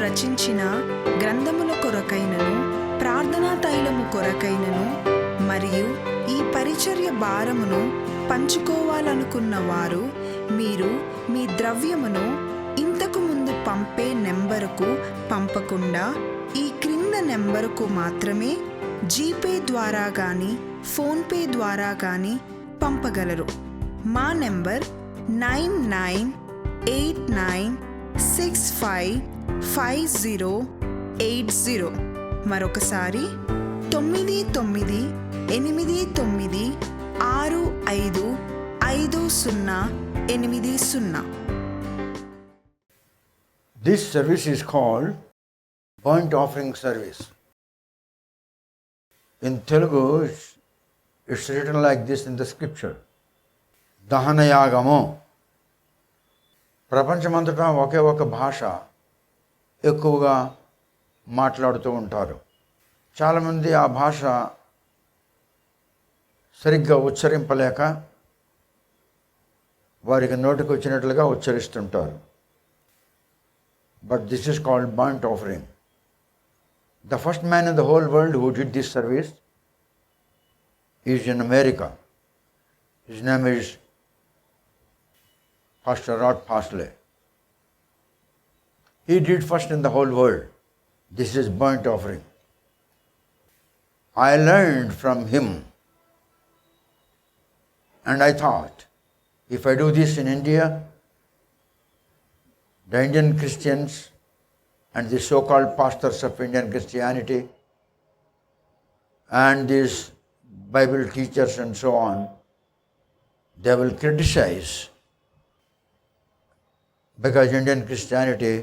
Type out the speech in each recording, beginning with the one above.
రచించిన గ్రంథముల కొరకైనను ప్రార్థనా తైలము కొరకైనను మరియు ఈ పరిచర్య భారమును పంచుకోవాలనుకున్న వారు మీరు మీ ద్రవ్యమును ఇంతకు ముందు పంపే నెంబరుకు పంపకుండా ఈ క్రింద నెంబరుకు మాత్రమే జీపే ద్వారా కానీ ఫోన్పే ద్వారా కానీ పంపగలరు. మా నెంబర్ 9989655080. మరొకసారి 9989655080. This service is called burnt offering service. In Telugu, it's written like this in the scripture. దహనయాగము. ప్రపంచమంతటా ఒకే ఒక భాష ఎక్కువగా మాట్లాడుతూ ఉంటారు. చాలామంది ఆ భాష సరిగ్గా ఉచ్చరింపలేక వారికి నోటికి వచ్చినట్లుగా ఉచ్చరిస్తుంటారు. But this is called burnt offering. The first man in the whole world who did this service is in America. His name is Pastor Rod Parsley. He did first in the whole world. This is burnt offering. I learned from him, and I thought, if I do this in India, the Indian Christians and the so-called pastors of Indian Christianity and these Bible teachers and so on, they will criticize, because Indian Christianity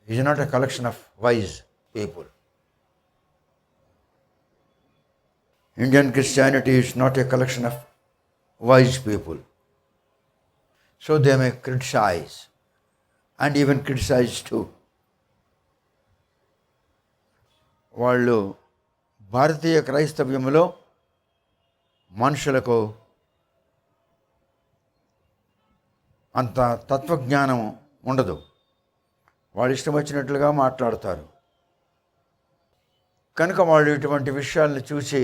is not a collection of wise people. Indian Christianity is not a collection of wise people. So they may criticize, and even criticize too. వాళ్ళు భారతీయ క్రైస్తవ్యములో మనుషులకు అంత తత్వజ్ఞానం ఉండదు. వాళ్ళు ఇష్టం వచ్చినట్లుగా మాట్లాడతారు. కనుక వాళ్ళు ఇటువంటి విషయాలను చూసి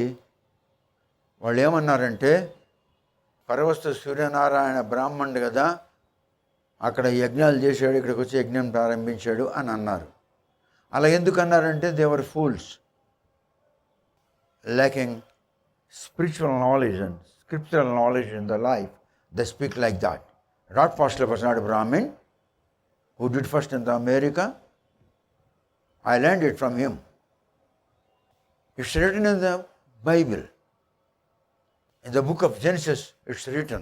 వాళ్ళు ఏమన్నారంటే, పరవస్తు సూర్యనారాయణ బ్రాహ్మణుడు కదా, అక్కడ యజ్ఞాలు చేశాడు, ఇక్కడికి వచ్చి యజ్ఞం ప్రారంభించాడు అని అన్నారు. అలా ఎందుకు అన్నారంటే, they were fools lacking spiritual knowledge and scriptural knowledge in their life. They speak like that. Rod Parsley was not a Brahmin who did first in the America. I learned it from him. It's written in the Bible. In the book of Genesis, it's written.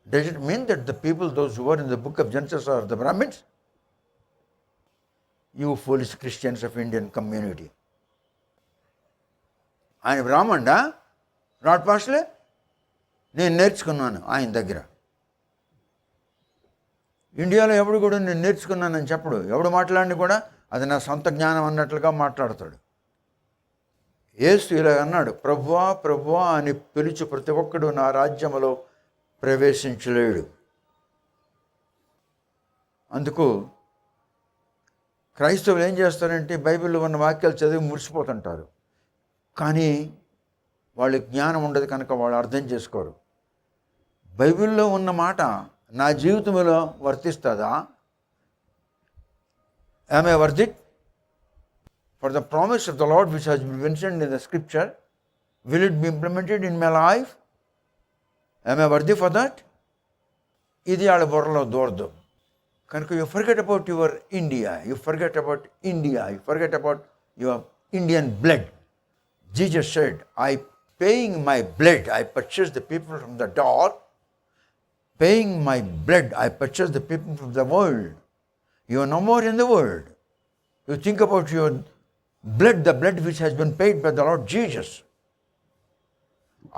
Does it mean that the people, those who were in the book of Genesis, are the Brahmins? You foolish Christians of Indian community. ఆయన బ్రాహ్మణుడా rod parsley? నేను నేర్చుకున్నాను ఆయన దగ్గర. ఇండియాలో ఎవడు కూడా నేను నేర్చుకున్నానని చెప్పడు. ఎవడు మాట్లాడినా కూడా అది నా సొంత జ్ఞానం అన్నట్లుగా మాట్లాడతాడు. యేసు ఇలా అన్నాడు, ప్రభువా ప్రభువా అని పిలుచు ప్రతి ఒక్కడు నా రాజ్యములో ప్రవేశించలేడు. అందుకు క్రైస్తవులు ఏం చేస్తారంటే, బైబిల్లో ఉన్న వాక్యాలు చదివి మురిసిపోతుంటారు. కానీ వాళ్ళకి జ్ఞానం ఉండదు కనుక వాళ్ళు అర్థం చేసుకోరు. బైబిల్లో ఉన్న మాట నా జీవితంలో వర్తిస్తుందా? Am I worth it? For the promise of the Lord which has been mentioned in the scripture, will it be implemented in my life? Am I worthy for that? ఇది వాళ్ళ బుర్రలో దూరదు. కనుక you forget about your India, you forget about India, you forget about your Indian blood. Jesus said, paying my blood, I purchased the people from the dark. Paying my blood, I purchased the people from the world. You are no more in the world. You think about your blood, the blood which has been paid by the Lord Jesus.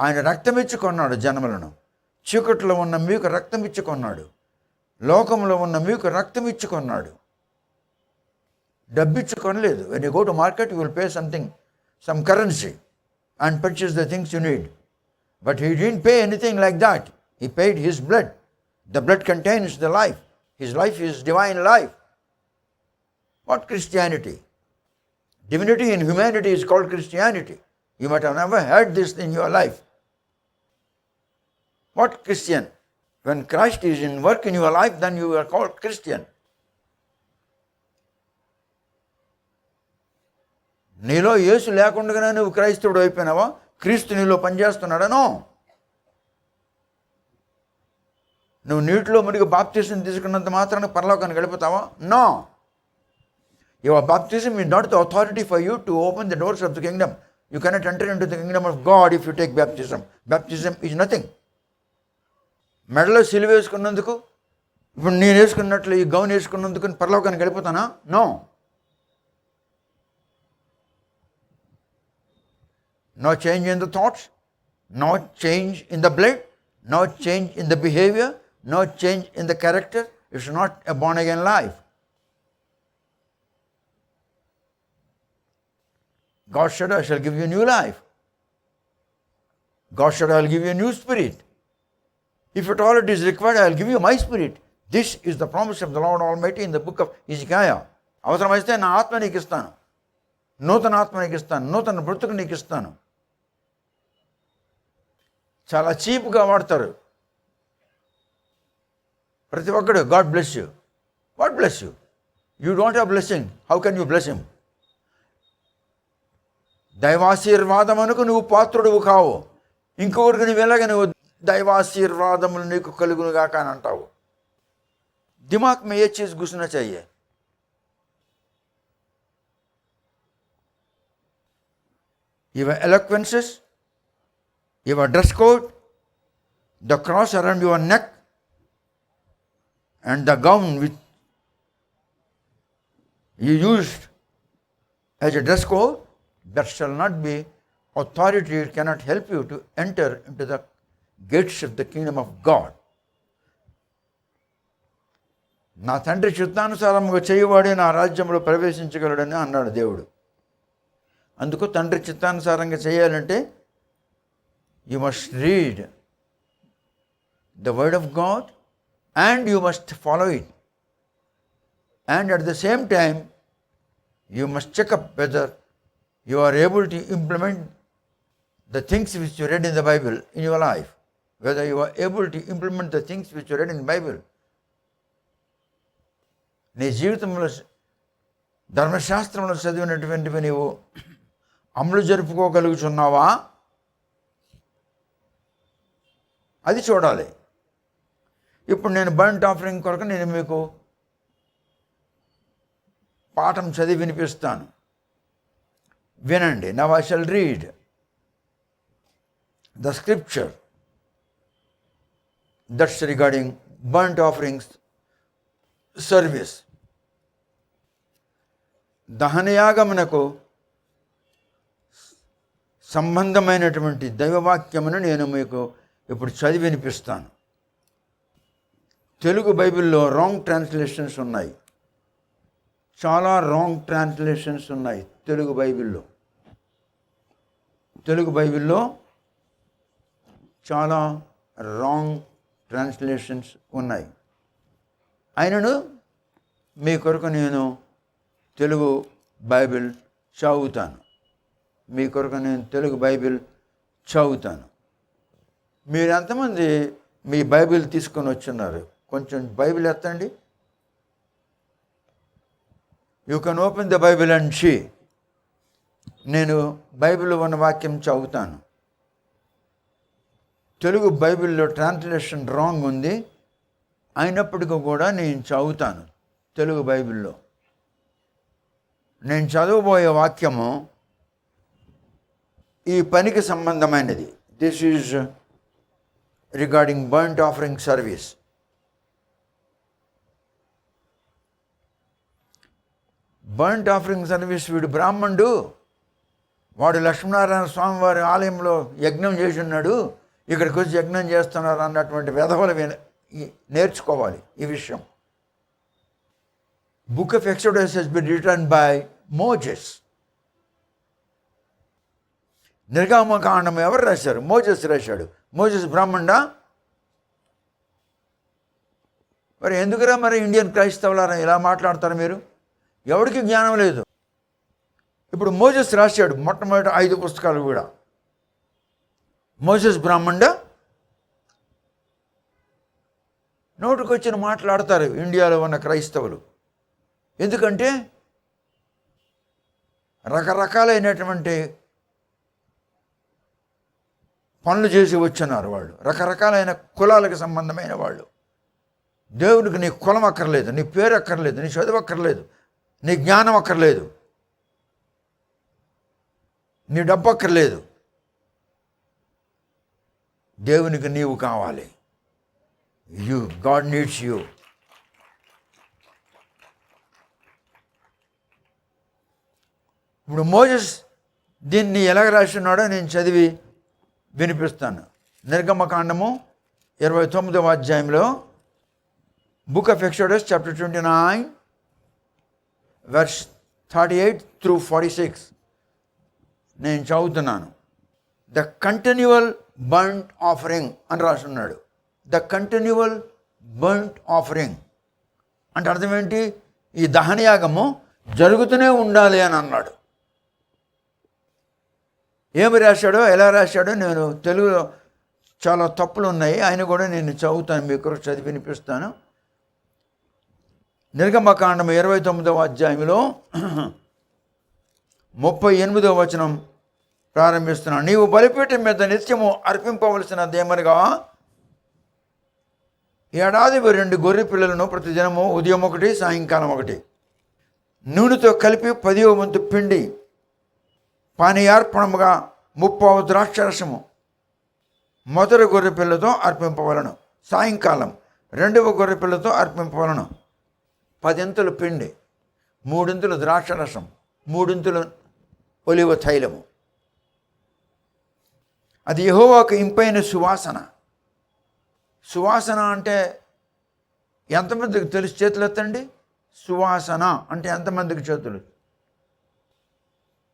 ఆయన రక్తం ఇచ్చి కొన్నాడు జనములను. చీకట్లో ఉన్న మీకు రక్తం ఇచ్చి కొన్నాడు. లోకంలో ఉన్న మీకు రక్తం ఇచ్చి కొన్నాడు. డబ్బు ఇచ్చి కొనలేదు. When you go to market, you will pay something, some currency, and purchase the things you need. But he didn't pay anything like that. He paid his blood. The blood contains the life. His life is divine life. What Christianity? Divinity in humanity is called Christianity. You might have never heard this in your life. What Christian? When Christ is in work in your life, then you are called Christian. నీలో యేసు లేకుండా నువ్వు క్రైస్తవుడు అయిపోయినావా? క్రీస్తు నీలో పనిచేస్తున్నాడనో? నువ్వు నీటిలో మునిగి బాప్తిసం తీసుకున్నంత మాత్రాన పరలోకానికి వెళ్ళిపోతావా? నో. యువర్ బాప్తిజం is not the authority for you to open the doors of the kingdom. You cannot enter into the kingdom of God if you take baptism. Baptism is nothing. మెడలో సిలువ వేసుకున్నందుకు, ఇప్పుడు నేను వేసుకున్నట్లు ఈ గౌన్ వేసుకున్నందుకు పరలోకానికి వెళ్ళిపోతానా? No. No change in the thoughts, no change in the blood, no change in the behavior, no change in the character. It's not a born again life. God said, I shall give you new life. God said, I will give you a new spirit. If at all it is required, I will give you my spirit. This is the promise of the Lord Almighty in the book of Ezekiel. అవసరమైతే నా ఆత్మ నీకు ఇస్తాను, నూతన ఆత్మ నీకు ఇస్తాను, నూతన బ్రతుకు నీకు ఇస్తాను. చాలా చీప్గా వాడతారు ప్రతి ఒక్కడు. God bless you. What bless you? You don't have blessing. How can you bless him? దైవాశీర్వాదమునకు నువ్వు పాత్రుడువు కావు. ఇంకొకరికి నువ్వు ఎలాగ నువ్వు దైవాశీర్వాదములు నీకు కలుగునుగాక అని అంటావు. దిమాగ్ మే ఏ చీజ్ घुसना चाहिए. Your eloquences, your dress code, the cross around your neck, and the gown which you used as a dress code, that shall not be authority. It cannot help you to enter into the gates of the kingdom of God. నా తండ్రి చిత్తానుసారముగా చేయవాడే నా రాజ్యంలో ప్రవేశించగలడని అన్నాడు దేవుడు. అందుకు తండ్రి చిత్తానుసారంగా చేయాలంటే you must read the word of God and you must follow it. And at the same time you must check up whether you are able to implement the things which you read in the Bible in your life. Whether you are able to implement the things which you read in the Bible. నీ జీవితంలో ధర్మశాస్త్రంలో చదివినటువంటివి నీవు అమలు జరుపుకోగలుగుతున్నావా? అది చూడాలి. ఇప్పుడు నేను burnt offering కొరకు నేను మీకు పాఠం చదివి వినిపిస్తాను, వినండి. Now I shall read the scripture that's regarding burnt offerings service. దహనయాగమునకు సంబంధమైనటువంటి దైవవాక్యమును నేను మీకు ఇప్పుడు చదివి వినిపిస్తాను. తెలుగు బైబిల్లో రాంగ్ ట్రాన్స్లేషన్స్ ఉన్నాయి, చాలా రాంగ్ ట్రాన్స్లేషన్స్ ఉన్నాయి తెలుగు బైబిల్లో. తెలుగు బైబిల్లో చాలా రాంగ్ ట్రాన్స్లేషన్స్ ఉన్నాయి. అయినను మీ కొరకు నేను తెలుగు బైబిల్ చదువుతాను. మీ కొరకు నేను తెలుగు బైబిల్ చదువుతాను. మీరు ఎంతమంది మీ బైబిల్ తీసుకొని వచ్చున్నారు? కొంచెం బైబిల్ ఎత్తండి. You can open the Bible and see. నేను బైబిల్లో ఉన్న వాక్యం చదువుతాను. తెలుగు బైబిల్లో ట్రాన్స్లేషన్ రాంగ్ ఉంది, అయినప్పటికీ కూడా నేను చదువుతాను. తెలుగు బైబిల్లో నేను చదవబోయే వాక్యము ఈ పనికి సంబంధమైనది. This is regarding burnt offering service. Burnt offering service వీడు బ్రాహ్మణుడు, వాడు లక్ష్మీనారాయణ స్వామి వారి ఆలయంలో యజ్ఞం చేసి ఉన్నాడు, ఇక్కడికి వచ్చి యజ్ఞం చేస్తున్నారు అన్నటువంటి వెధవలు నేర్చుకోవాలి ఈ విషయం. Book of Exodus has been written by Moses. నిర్గమకాండం ఎవరు రాశారు? మోజెస్ రాశాడు. మోజెస్ బ్రాహ్మణుడా? మరి ఎందుకురా మరి ఇండియన్ క్రైస్తవులారా ఇలా మాట్లాడతారు మీరు? ఎవరికి జ్ఞానం లేదు. ఇప్పుడు మోజెస్ రాశాడు మొట్టమొదటి 5 పుస్తకాలు కూడా. మోజెస్ బ్రాహ్మణ నోటికొచ్చిన మాట్లాడతారు ఇండియాలో ఉన్న క్రైస్తవులు. ఎందుకంటే రకరకాలైనటువంటి పనులు చేసి వచ్చున్నారు వాళ్ళు, రకరకాలైన కులాలకు సంబంధమైన వాళ్ళు. దేవుడికి నీ కులం అక్కర్లేదు, నీ పేరు అక్కర్లేదు, నీ చదువు అక్కర్లేదు, నీ జ్ఞానం అక్కర్లేదు, నీ డబ్బు అక్కర్లేదు. దేవునికి నీవు కావాలి. God needs you. ఇప్పుడు మోజెస్ దీన్ని ఎలాగ రాస్తున్నాడో నేను చదివి వినిపిస్తాను. నిర్గమకాండము 29వ అధ్యాయంలో, book of exodus chapter 29 verse 38 through 46 నేను చదువుతున్నాను. ద కంటిన్యూవల్ బర్nt ఆఫరింగ్ అని రాస్తున్నాడు. ద కంటిన్యూవల్ బర్nt ఆఫరింగ్ అంటే అర్థం ఏంటి? ఈ దహనయాగము జరుగుతూనే ఉండాలి అని అన్నాడు. ఏమి రాశాడో ఎలా రాశాడో నేను తెలుగులో చాలా తప్పులు ఉన్నాయి, ఆయన కూడా నేను చదువుతాను, మీకు చదివి వినిపిస్తాను. నిర్గమకాండం 29వ అధ్యాయంలో 38వ వచనం ప్రారంభిస్తున్నాను. నీవు బలిపీఠం మీద నిత్యము అర్పింపవలసినదేమనగా ఏడాదికి 2 గొర్రె పిల్లలను ప్రతిదినము ఉదయం 1 సాయంకాలం 1 నూనెతో కలిపి 10వ వంతు పిండి పానీయార్పణముగా 30 ద్రాక్షరసము మొదటి గొర్రె పిల్లతో అర్పింపవలను. సాయంకాలం 2వ గొర్రె పిల్లతో అర్పింపవలను. 10 పిండి, 3 ద్రాక్షరసం, 3 ఒలివ తైలము. అది యెహోవాకు ఇంపైన సువాసన. సువాసన అంటే ఎంతమందికి తెలుసు? చేతులు ఎత్తండి. సువాసన అంటే ఎంతమందికి చేతులు?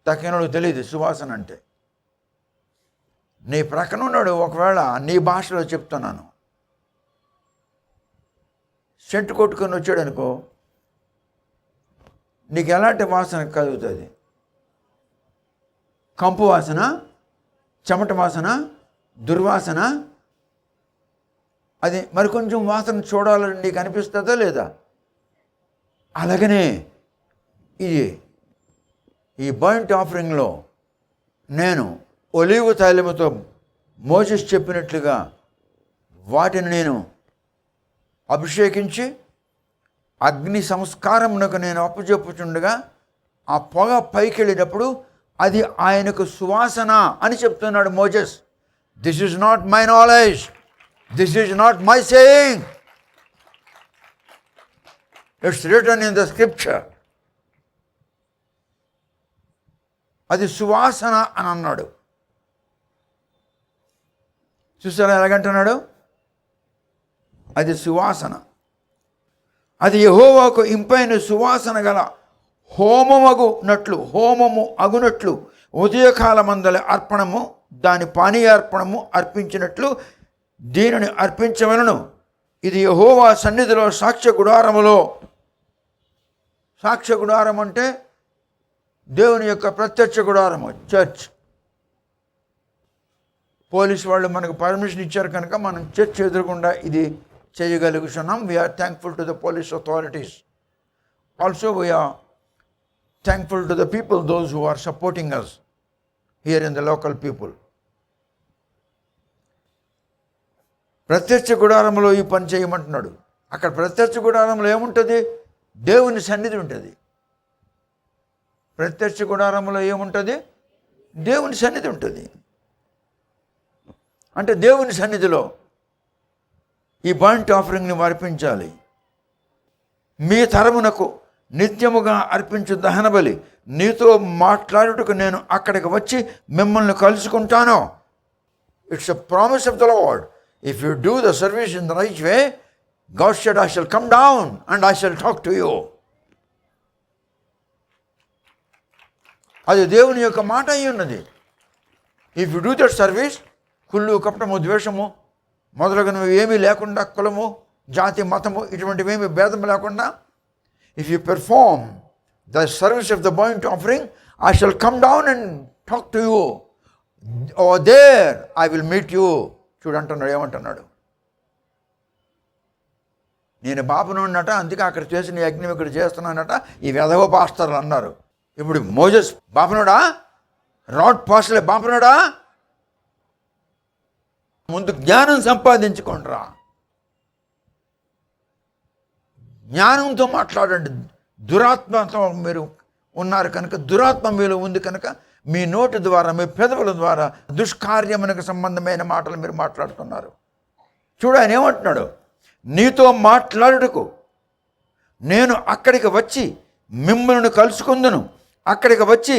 తక్కినోడు తెలియదు సువాసన అంటే. నీ ప్రక్కన ఉన్నాడు, ఒకవేళ నీ భాషలో చెప్తున్నాను, సెంటు కొట్టుకొని వచ్చాడు అనుకో, నీకు ఎలాంటి వాసన కలుగుతుంది? కంపు వాసన, చెమట వాసన, దుర్వాసన. అది మరి కొంచెం వాసన చూడాలని నీకు అనిపిస్తుందా లేదా? అలాగనే ఈ బర్nt ఆఫరింగ్లో నేను ఒలీవ తైలముతో మోసెస్ చెప్పినట్లుగా వాటిని నేను అభిషేకించి అగ్ని సంస్కారమునకు నేను అప్పచెప్పుచుండగా ఆ పొగ పైకి వెళ్ళినప్పుడు అది ఆయనకు సువాసన అని చెప్తున్నాడు Moses. This is not my knowledge, this is not my saying, it's return in the scripture. అది సువాసన అని అన్నాడు. చూసారా ఎలాగంటున్నాడు? అది సువాసన. అది యెహోవాకు ఇంపైన సువాసన గల హోమము అగునట్లు ఉదయకాలమందల అర్పణము దాని పానీయార్పణము అర్పించినట్లు దీనిని అర్పించవలను. ఇది యెహోవా సన్నిధిలో సాక్ష్య గుడారం అంటే దేవుని యొక్క ప్రత్యక్ష గుడారము, చర్చ్. పోలీసు వాళ్ళు మనకు పర్మిషన్ ఇచ్చారు కనుక మనం చర్చ్ ఎదురకుండా ఇది చేయగలుగుతున్నాం. We are thankful to the police authorities. Also we are thankful to the people those who are supporting us here in the local people. ప్రత్యక్ష గుడారంలో ఈ పని చేయమంటున్నాడు. అక్కడ ప్రత్యక్ష గుడారంలో ఏముంటుంది? దేవుని సన్నిధి ఉంటుంది. ప్రత్యక్ష గుడారంలో ఏముంటుంది? దేవుని సన్నిధి ఉంటుంది. అంటే దేవుని సన్నిధిలో ఈ బర్nt ఆఫరింగ్ని అర్పించాలి. మీ తరమునకు నిత్యముగా అర్పించు దహన బలి నీతో మాట్లాడుటకు నేను అక్కడికి వచ్చి మిమ్మల్ని కలుసుకుంటాను. It's a promise of the Lord. If you do the service in the right way, God said, I shall come down and I shall talk to you. అది దేవుని యొక్క మాట అయి ఉన్నది. If you do that service, కుళ్ళు, కపటము, ద్వేషము మొదలగునవి ఏమీ లేకుండా, కులము, జాతి మతము ఇటువంటివేమి భేదం లేకుండా, if you perform the service of the burnt offering, I shall come down and talk to you, oh there I will meet you. చూడంటున్నాడు, ఏమంటున్నాడు, నేను బాపునున్నట, అందుకే అక్కడ చేసిన యజ్ఞం ఇక్కడ చేస్తున్నానట ఈ వెధవ పాస్టర్లు అన్నారు. ఇప్పుడు మోజెస్ బాపనుడా, రాడ్ పాస్టర్లే బాపనుడా? ముందు జ్ఞానం సంపాదించుకోండిరా, జ్ఞానంతో మాట్లాడండి. దురాత్మతో మీరు ఉన్నారు కనుక, దురాత్మ మీలో ఉంది కనుక మీ నోటి ద్వారా, మీ పెదవుల ద్వారా దుష్కార్యమునకు సంబంధమైన మాటలు మీరు మాట్లాడుతున్నారు. చూడు, ఆయన ఏమంటున్నాడు, నీతో మాట్లాడుటకు నేను అక్కడికి వచ్చి మిమ్మల్ని కలుసుకుందును, అక్కడికి వచ్చి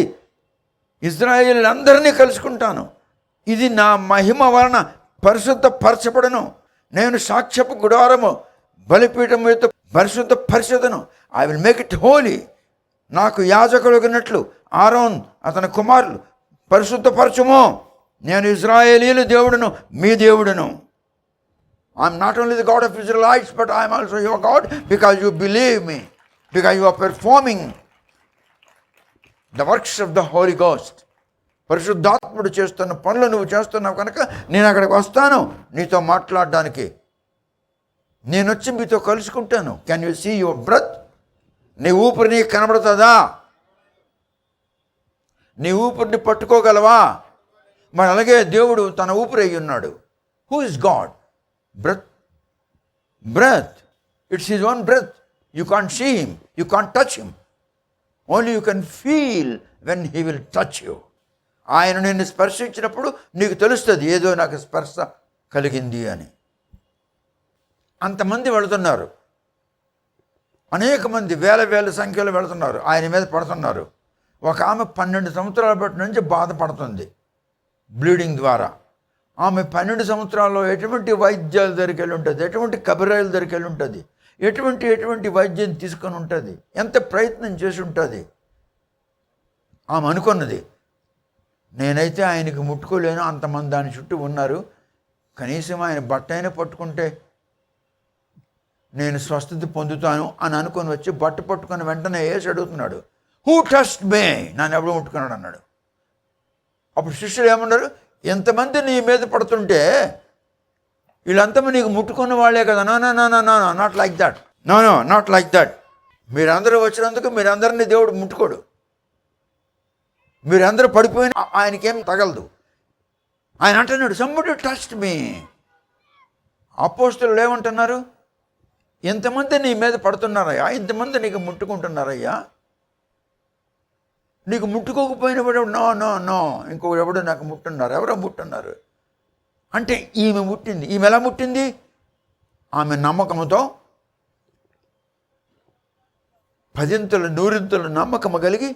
ఇశ్రాయేలులందరినీ కలుసుకుంటాను, ఇది నా మహిమ వలన పరిశుద్ధపరచబడను, నేను సాక్ష్యపు గుడారము బలిపీఠం మీద పరిశుద్ధపరచదును, I will make it holy. నాకు యాజకులుగినట్లు ఆరోన్ అతని కుమారులు పరిశుద్ధపరచుము, నేను ఇశ్రాయేలీయుల దేవుడును మీ దేవుడును. I'm not only the God of Israelites, but I'm also your God because you believe me, because you are performing the works of the Holy Ghost. పరిశుద్ధాత్ముడు చేస్తున్న పనులు నువ్వు చేస్తున్నావు కనుక నేను అక్కడికి వస్తాను నీతో మాట్లాడడానికి, నేను వచ్చి మీతో కలుసుకుంటాను. Can you see your breath? నీ ఊపిరి నీకు కనబడుతుందా? నీ ఊపిరిని పట్టుకోగలవా? మరి అలాగే దేవుడు తన ఊపిరి అయి ఉన్నాడు. Who is God? Breath. It's his own breath. You can't see him. You can't touch him. Only you can feel when he will touch you. ఆయన నిన్ను స్పర్శించినప్పుడు నీకు తెలుస్తుంది, ఏదో నాకు స్పర్శ కలిగింది అని. అంతమంది వెళుతున్నారు, అనేక మంది వేల సంఖ్యలో వెళుతున్నారు, ఆయన మీద పడుతున్నారు. ఒక ఆమె 12 సంవత్సరాల బట్టి నుంచి బాధపడుతుంది బ్లీడింగ్ ద్వారా. ఆమె 12 సంవత్సరాల్లో ఎటువంటి వైద్యాల దగ్గరికి వెళ్ళి ఉంటుంది, ఎటువంటి కబరాయిల దగ్గరికి వెళ్ళి ఉంటుంది, ఎటువంటి వైద్యం తీసుకొని ఉంటుంది, ఎంత ప్రయత్నం చేసి ఉంటుంది. ఆమె అనుకున్నది, నేనైతే ఆయనకి ముట్టుకోలేను, అంతమంది దాని చుట్టూ ఉన్నారు, కనీసం ఆయన బట్ట అయినా పట్టుకుంటే నేను స్వస్థత పొందుతాను అని అనుకొని వచ్చి బట్ట పట్టుకొని వెంటనే వేసి అడుగుతున్నాడు, హూ టచ్డ్ మీ? నన్ను ఎవడు ముట్టుకున్నాడు అన్నాడు. అప్పుడు శిష్యులు ఏమన్నారు, ఎంతమంది నీ మీద పడుతుంటే వీళ్ళంతా నీకు ముట్టుకున్న వాళ్ళే కదా. No not like that, not like that. మీరందరూ వచ్చినందుకు మీరందరినీ దేవుడు ముట్టుకోడు, మీరందరూ పడిపోయిన ఆయనకేం తగలదు. ఆయన అంటున్నాడు, సంబడి టచ్డ్ మీ. అపోస్తలులు ఏమంటున్నారు, ఎంతమంది నీ మీద పడుతున్నారయ్యా, ఎంతమంది నీకు ముట్టుకుంటున్నారయ్యా, నీకు ముట్టుకోకపోయినప్పుడు నో ఇంకొకరు ఎవడో నాకు ముట్టున్నారు, ఎవరో ముట్టున్నారు అంటే ఈమె ముట్టింది. ఈమె ఎలా ముట్టింది? ఆమె నమ్మకంతో 10 నమ్మకం కలిగి,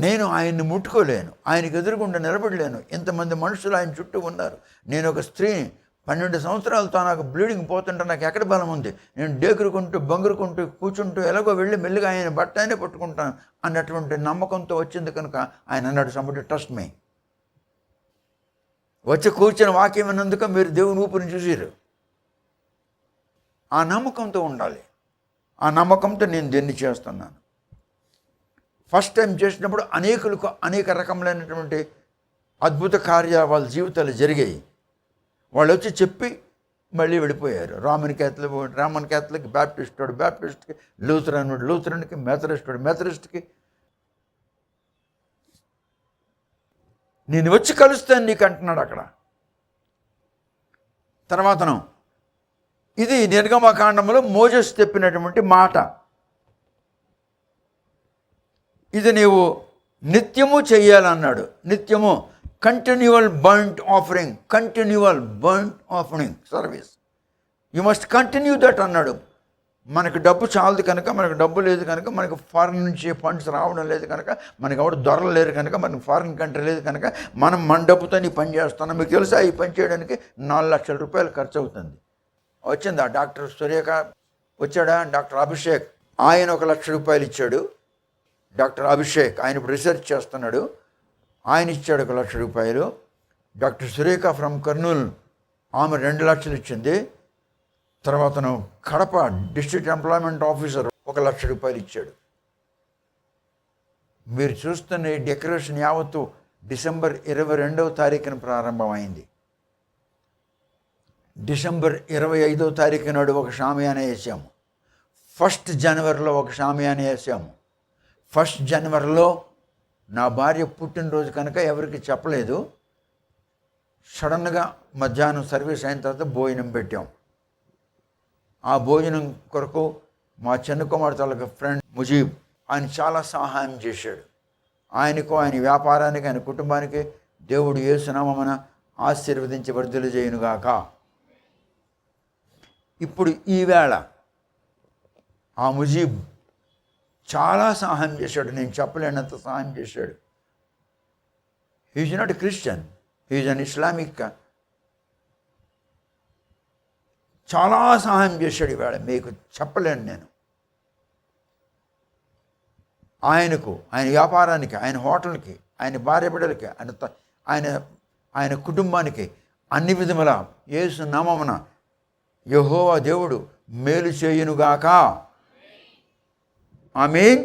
నేను ఆయన్ని ముట్టుకోలేను, ఆయనకు ఎదురుగుండా నిలబడలేను, ఇంతమంది మనుషులు ఆయన చుట్టూ ఉన్నారు, నేను ఒక స్త్రీని, 12 సంవత్సరాలతో నాకు బ్లీడింగ్ పోతుంటే నాకు ఎక్కడ బలం ఉంది, నేను డేకురుకుంటూ బంగురుకుంటూ కూర్చుంటూ ఎలాగో వెళ్ళి మెల్లిగా ఆయన బట్ట అయినా పట్టుకుంటాను అన్నటువంటి నమ్మకంతో వచ్చింది కనుక ఆయన అన్నాడు, సంబడి ట్రస్ట్ మీ. వచ్చి కూర్చొని వాక్యం అన్నందుకు మీరు దేవుని ఊపిరిని చూసారు. ఆ నమ్మకంతో ఉండాలి. ఆ నమ్మకంతో నేను దీన్ని చేస్తున్నాను. ఫస్ట్ టైం చేసినప్పుడు అనేకులకు అనేక రకములైనటువంటి అద్భుత కార్యాలు వాళ్ళ జీవితాలు జరిగాయి. వాళ్ళు వచ్చి చెప్పి మళ్ళీ వెళ్ళిపోయారు. రామన్ క్యాథలిక్, బ్యాప్టిస్ట్కి, లూథరన్కి, మెథడిస్ట్కి. నేను వచ్చి కలుస్తాను నీకు అంటున్నాడు అక్కడ. తర్వాతను ఇది నిర్గమకాండంలో మోజెస్ చెప్పినటువంటి మాట. ఇది నీవు నిత్యము చెయ్యాలన్నాడు. నిత్యము continual బర్nt offering service. You must continue that అన్నాడు. మనకు డబ్బు చాలదు కనుక, మనకు డబ్బు లేదు కనుక, మనకు ఫారిన్ నుంచి ఫండ్స్ రావడం లేదు కనుక, మనకు ఎవరు దొరలు లేరు కనుక, మనకు ఫారిన్ కంట్రీ లేదు కనుక మన డబ్బుతో నీ పని చేస్తున్నాం. మీకు తెలుసా, ఈ పని చేయడానికి 4 లక్షల రూపాయలు ఖర్చు అవుతుంది. వచ్చిందా? డాక్టర్ సురేఖ వచ్చాడా? డాక్టర్ అభిషేక్ ఆయన 1 లక్ష రూపాయలు ఇచ్చాడు. డాక్టర్ అభిషేక్ ఆయన ఇప్పుడు రీసెర్చ్ చేస్తున్నాడు, ఆయన ఇచ్చాడు 1 లక్ష రూపాయలు. డాక్టర్ సురేఖ ఫ్రమ్ కర్నూలు ఆమె 2 లక్షలు ఇచ్చింది. తర్వాతను కడప డిస్ట్రిక్ట్ ఎంప్లాయ్మెంట్ ఆఫీసర్ 1 లక్ష రూపాయలు ఇచ్చాడు. మీరు చూస్తున్న ఈ డెకరేషన్ యావత్తు డిసెంబర్ 22వ తారీఖున ప్రారంభమైంది. డిసెంబర్ 25వ తారీఖు నాడు ఒక షామియానా వేసాము. 1 జనవరిలో ఒక షామియానా వేసాము. 1 జనవరిలో నా భార్య పుట్టినరోజు కనుక ఎవరికి చెప్పలేదు. సడన్గా మధ్యాహ్నం సర్వీస్ అయిన తర్వాత భోజనం పెట్టాం. ఆ భోజనం కొరకు మా చిన్న కుమార్ తాలూకా ఫ్రెండ్ ముజీబ్ ఆయన చాలా సహాయం చేశాడు. ఆయనకు, ఆయన వ్యాపారానికి, ఆయన కుటుంబానికి దేవుడు యేసునామమున ఆశీర్వదించి వర్ధులు చేయునుగాక. ఇప్పుడు ఈవేళ ఆ ముజీబ్ చాలా సహాయం చేశాడు. నేను చెప్పలేనంత సహాయం చేశాడు. He's not a Christian, he's an Islamic. చాలా సహాయం చేశాడు. ఈవేళ మీకు చెప్పలేను నేను. ఆయనకు, ఆయన వ్యాపారానికి, ఆయన హోటల్కి, ఆయన భార్య బిడ్డలకి, ఆయన కుటుంబానికి అన్ని విధముల యేసు నామమున యెహోవా దేవుడు మేలు చేయునుగాక. ఆమేన్.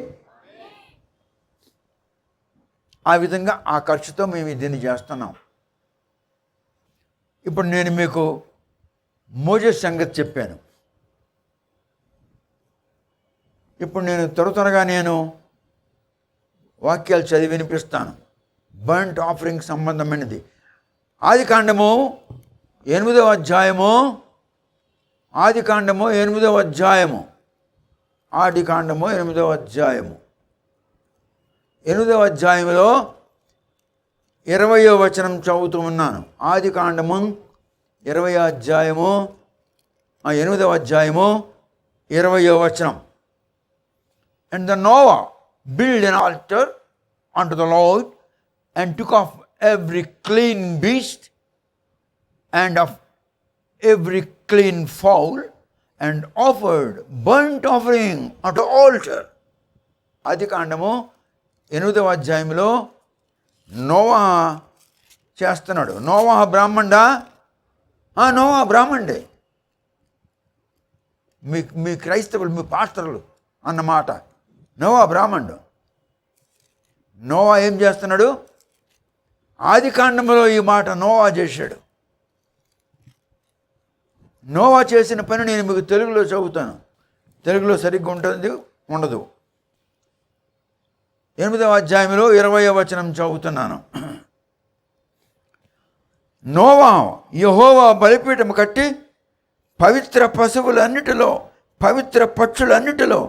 ఆ విధంగా ఆ ఖర్చుతో మేము దీన్ని చేస్తున్నాం. ఇప్పుడు నేను మీకు మోజెస్ సంగతి చెప్పాను. ఇప్పుడు నేను త్వరగా నేను వాక్యాలు చదివి వినిపిస్తాను. బర్ంట్ ఆఫరింగ్ సంబంధమైనది. ఆదికాండము 8వ అధ్యాయము. ఆదికాండము 8వ అధ్యాయము. ఆదికాండము 8వ అధ్యాయము. 8వ అధ్యాయంలో 20వ వచనం చదువుతూ ఉన్నాను. ఆదికాండము 20వ అధ్యాయము 8వ అధ్యాయము 20వ వచనం. And the Noah built an altar unto the Lord and took of every clean beast and of every clean fowl and offered burnt offering unto altar. ఆదికాండము 8వ అధ్యాయంలో నోవా చేస్తున్నాడు. నోవా బ్రాహ్మణుడా? నోవా బ్రాహ్మణుడే. మీ క్రైస్తవులు, మీ పాస్టర్లు అన్నమాట. నోవా బ్రాహ్మణుడు. నోవా ఏం చేస్తున్నాడు? ఆదికాండంలో ఈ మాట నోవా చేశాడు. నోవా చేసిన పని నేను మీకు తెలుగులో చదువుతాను. తెలుగులో సరిగ్గా ఉంటుంది, ఉండదు. 8వ అధ్యాయంలో 20వ వచనం చదువుతున్నాను. నోవా యెహోవా బలిపీఠము కట్టి పవిత్ర పశువులన్నిటిలో, పవిత్ర పక్షులన్నిటిలో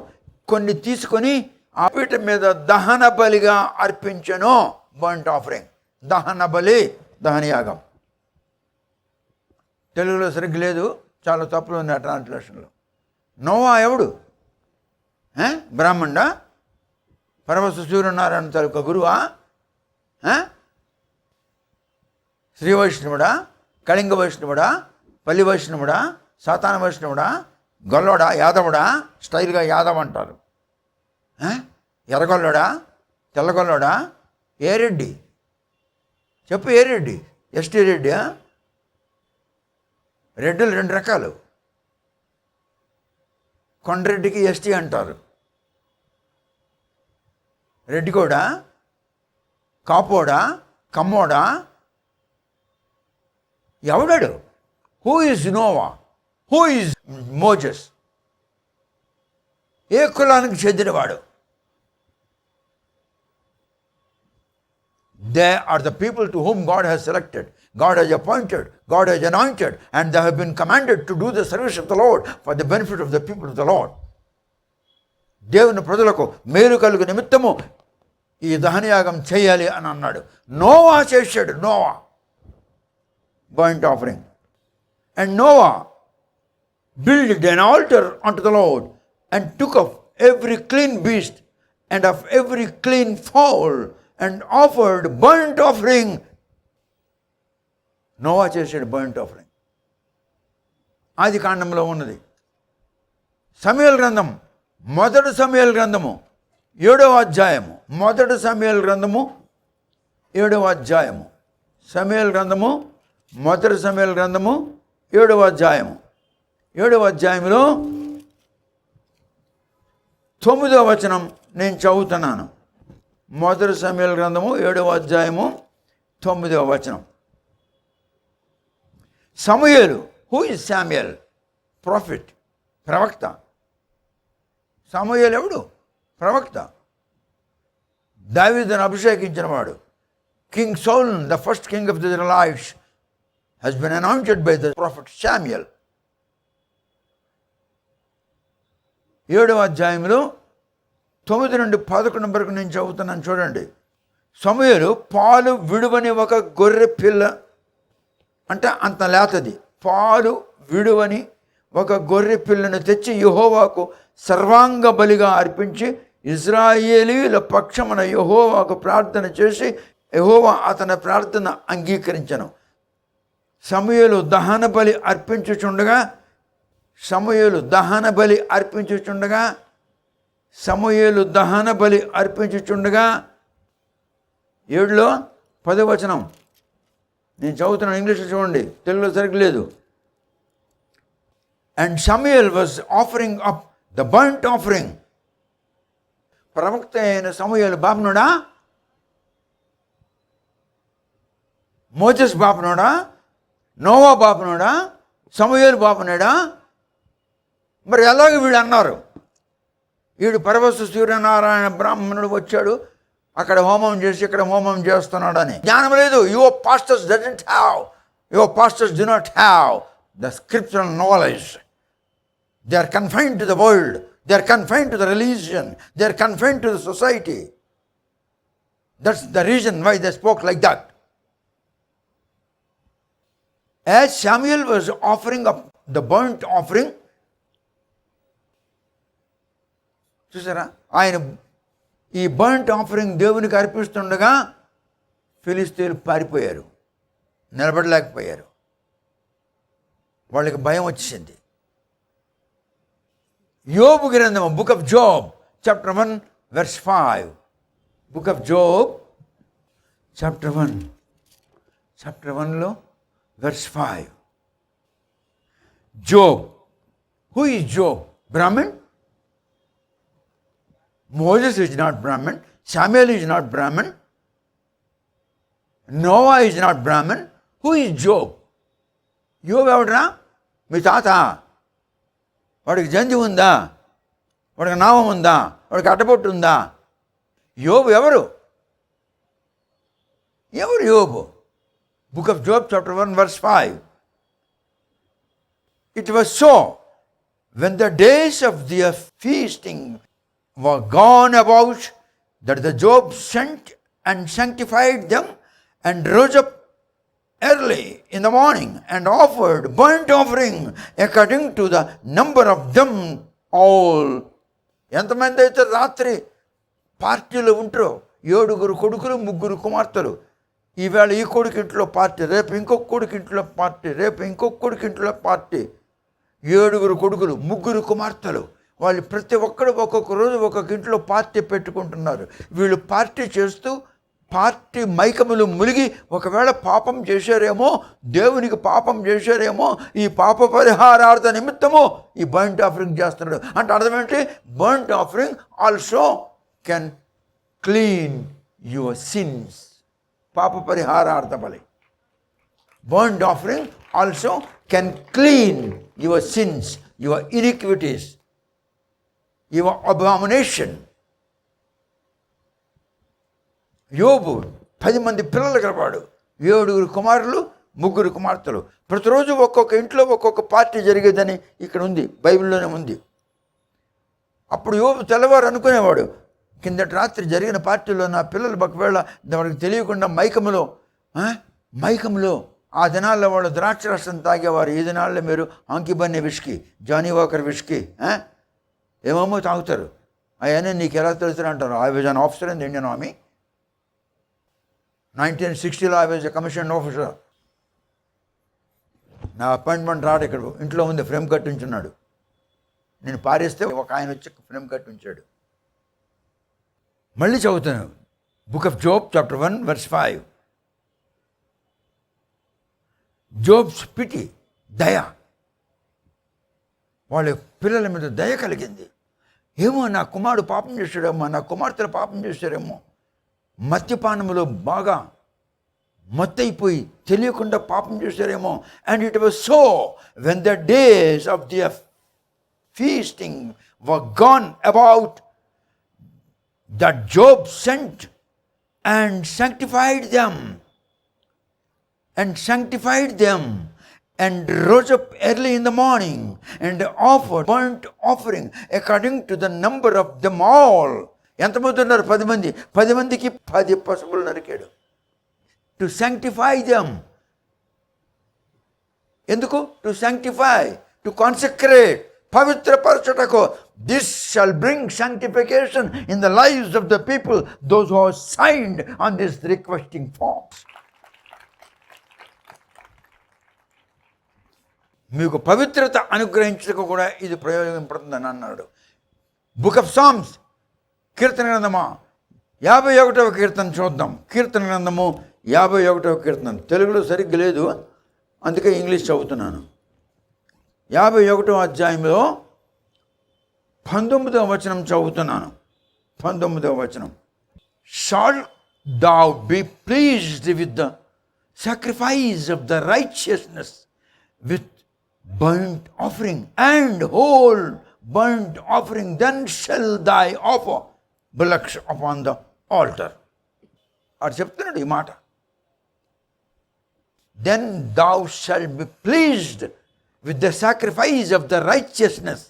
కొన్ని తీసుకొని ఆ పీఠం మీద దహన బలిగా అర్పించను. బర్ంట్ ఆఫరింగ్, దహన బలి, దహనయాగం. తెలుగులో సరిగ్గా లేదు, చాలా తప్పులు ఉన్నాయి ట్రాన్స్లేషన్లో. నోవా ఎవడు? బ్రాహ్మణుడా? పరమశ సూర్యనారాయణ తాలూకా గురువా? శ్రీ వైష్ణవుడా? కళింగ వైష్ణవుడా? పల్లి వైష్ణవుడా? సాతాన వైష్ణవుడా? గొల్లోడా? యాదవుడా? స్టైల్గా యాదవ్ అంటారు. ఎర్రగొల్లోడా? తెల్లగొల్లోడా? ఏ రెడ్డి చెప్పు? ఏ రెడ్డి? ఎస్టీ రెడ్డి? రెడ్డిలు 2 రకాలు. కొండరెడ్డికి ఎస్టీ అంటారు. రెడ్డికోడా? కాపోడా? కమ్మోడా? ఎవడాడు? Who is Noah? Who is Moses? ఏ కులానికి చెందినవాడు? They are the people to whom God has selected, God has appointed, God has anointed, and they have been commanded to do the service of the Lord for the benefit of the people of the Lord. దేవుని ప్రజలకు మేలు కలుగు నిమిత్తము ఈ దహనయాగం చేయాలి అని అన్నాడు. Noah చేశాడు. Noah burnt offering. And Noah built an altar unto the Lord and took of every clean beast and of every clean fowl and offered burnt offering. Noah చేసాడు burnt offering. ఆది కాండంలో ఉన్నది. సమూయేలు గ్రంథం, మొదటి సమూయేలు గ్రంథము 7వ అధ్యాయము. మొదటి సమూయేలు గ్రంథము 7వ అధ్యాయము. సమూయేలు గ్రంథము, మొదటి సమూయేలు గ్రంథము 7వ అధ్యాయము. 7వ అధ్యాయంలో 9వ వచనం నేను చదువుతున్నాను. మొదటి సమూయేలు గ్రంథము 7వ అధ్యాయము 9వ వచనం. సమూయేలు, హూ ఇస్ శామ్యుయల్? ప్రాఫిట్, ప్రవక్త. సమూయేలు ఎవడు? ప్రవక్త. దావీదును అభిషేకించిన వాడు. King Saul, the first king of the Israelites, has been anointed by the prophet Samuel. 7వ అధ్యాయంలో 9 నుండి 11 వరకు నేను చదువుతున్నాను చూడండి. సమూయేలు పాలు విడువని ఒక గొర్రె పిల్ల, అంటే అంత లేతది, పాలు విడువని ఒక గొర్రె పిల్లను తెచ్చి యెహోవాకు సర్వాంగ బలిగా అర్పించి ఇశ్రాయేలీయుల పక్షమున యెహోవాకు ప్రార్థన చేసి యెహోవా అతని ప్రార్థన అంగీకరించెను. సమూయేలు దహన బలి అర్పించుచుండగా 7లో 10వ వచనం నేను చదువుతున్నాను, ఇంగ్లీష్లో చూడండి, తెలుగులో సరిగ్గా లేదు. And Samuel was offering up the burnt offering. ప్రవక్త అయిన సమూయేలు బాపనుడా? మోసెస్ బాపనుడా? నోవా బాపనుడా? సమూయేలు బాపనుడా? మరి ఎలాగ వీళ్ళు అన్నారు? వీడు పరవశ సూర్యనారాయణ బ్రాహ్మణుడు వచ్చాడు, అక్కడ హోమం చేసి ఇక్కడ హోమం చేస్తున్నాడని. జ్ఞానం లేదు. Your pastors doesn't have, your pastors do not have the scriptural knowledge. They are confined to the world, they are confined to the religion, they are confined to the society. That's the reason why they spoke like that. As Samuel was offering up the burnt offering, చూసారా, ఆయన ఈ burnt offering దేవునికి అర్పిస్తుండగా ఫిలిస్తీన్లు పారిపోయారు, నిలబడలేకపోయారు. వాళ్ళకి భయం వచ్చేసింది. యోబు గ్రంథము, book of Job, chapter 1 verse 5. Book of Job chapter 1లో verse 5. Job. Who is Job? Brahmin? Moses is not Brahmin. Samuel is not Brahmin. Noah is not Brahmin. Who is Job? యోబు ఎవడరా? మీ తాత. వాడికి జంజి ఉందా? వాడికి నామం ఉందా? వాడికి అట్టబొట్టు ఉందా? యోబు ఎవరు? ఎవరు యోబు? Book of Job, chapter 1, verse 5. It was so, when the days of their feasting were gone about, that the Job sent and sanctified them, and rose up early in the morning, and offered burnt offering according to the number of them all. ఎంతమంది అయితే రాత్రి పార్టీలో ఉంటారో, 7 కొడుకులు 3 కుమార్తెలు. ఈవేళ ఈ కొడుకు ఇంట్లో పార్టీ, రేపు ఇంకొక కొడుకు ఇంట్లో పార్టీ, రేపు ఇంకొక కొడుకు ఇంట్లో పార్టీ. 7 కొడుకులు 3 కుమార్తెలు. వాళ్ళు ప్రతి ఒక్కరు ఒక్కొక్క రోజు ఒక్కొక్క ఇంట్లో పార్టీ పెట్టుకుంటున్నారు. వీళ్ళు పార్టీ చేస్తూ పార్టీ మైకములు మునిగి ఒకవేళ పాపం చేశారేమో, దేవునికి పాపం చేశారేమో, ఈ పాప పరిహారార్థ నిమిత్తము ఈ బర్ంట్ ఆఫరింగ్ చేస్తున్నాడు. అంటే అర్థం ఏంటి? Burnt offering also can clean your sins. పాప పరిహారార్థ బలి. Burnt offering also can clean your sins, your iniquities, your abomination. యోబు 10 మంది పిల్లలు గలవాడు, 7 కుమారులు 3 కుమార్తెలు. ప్రతిరోజు ఒక్కొక్క ఇంట్లో ఒక్కొక్క పార్టీ జరిగేదని ఇక్కడ ఉంది, బైబిల్లోనే ఉంది. అప్పుడు యోబు తెల్లవారు అనుకునేవాడు, కిందటి రాత్రి జరిగిన పార్టీలో నా పిల్లలు ఒకవేళ వాడికి తెలియకుండా మైకంలో ఆ దినాల్లో వాళ్ళు ద్రాక్ష రసం తాగేవారు. ఈ దినాల్లో మీరు ఆంకిబన్నీ విస్కీ, జానీ వాకర్ విస్కీ ఏమేమో తాగుతారు. అవన్నీ నీకు ఎలా తెలుసు అంటారు. I was an officer in the Indian army. 1960లో I was a commission officer. నా అపాయింట్మెంట్ రాడు, ఇక్కడ ఇంట్లో ఉంది, ఫ్రేమ్ కట్టించున్నాడు. నేను పారేస్తే ఒక ఆయన వచ్చి ఫ్రేమ్ కట్టించాడు. మళ్ళీ చదువుతాను. Book of Job chapter 1 verse 5. Job's pity, దయ. వాళ్ళ పిల్లల మీద దయ కలిగింది. ఏమో నా కుమారుడు పాపం చేశాడేమో, నా కుమార్తెలు పాపం చేశారేమో, మద్యపానములో బాగా మత్తైపోయి తెలియకుండా పాపం చేశారేమో. And it was so when the days of the feasting were gone about, that Job sent and sanctified them and rose up early in the morning and offered burnt offering according to the number of them all. ఎంతమంది ఉన్నారు? 10 మంది. 10 మందికి 10 పశువులు నరికాడు. To sanctify them. ఎందుకు? To sanctify, to consecrate, పవిత్రపరచుటకు. This shall bring sanctification in the lives of the people, those who have signed on this requesting forms. మీకు పవిత్రత అనుగ్రహించడానికి కూడా ఇది ప్రయోజనపడుతుందని అన్నాడు. బుక్ ఆఫ్ సామ్స్, కీర్తన గ్రంథమా 51వ కీర్తన చూద్దాం. కీర్తన గ్రంథము 51వ కీర్తన. తెలుగులో సరిగ్గా లేదు, అందుకే ఇంగ్లీష్ చదువుతున్నాను. 51వ అధ్యాయంలో 19వ వచనం చదువుతున్నాను. 19వ వచనం. Shalt thou be pleased with the sacrifice of the righteousness, with burnt offering and whole burnt offering, then shall thy offer bullocks upon the altar. అది చెప్తున్నాడు ఈ మాట. Then thou shalt be pleased with the sacrifice of the righteousness,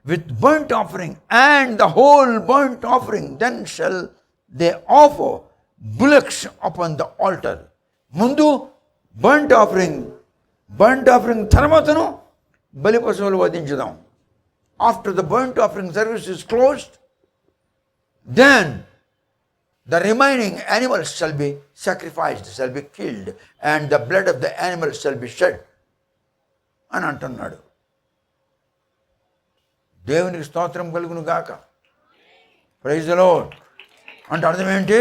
with burnt offering and the whole burnt offering, then shall they offer bullocks upon the altar. ముందు burnt offering తర్వాతను బలి పశువులు వధించుదాం. After the burnt offering service is closed, then the remaining animals shall be sacrificed, shall be killed, and the blood of the animals shall be shed అని అంటున్నాడు. దేవునికి స్తోత్రం కలుగును గాక. Praise the lord. అంటే అర్థం ఏంటి?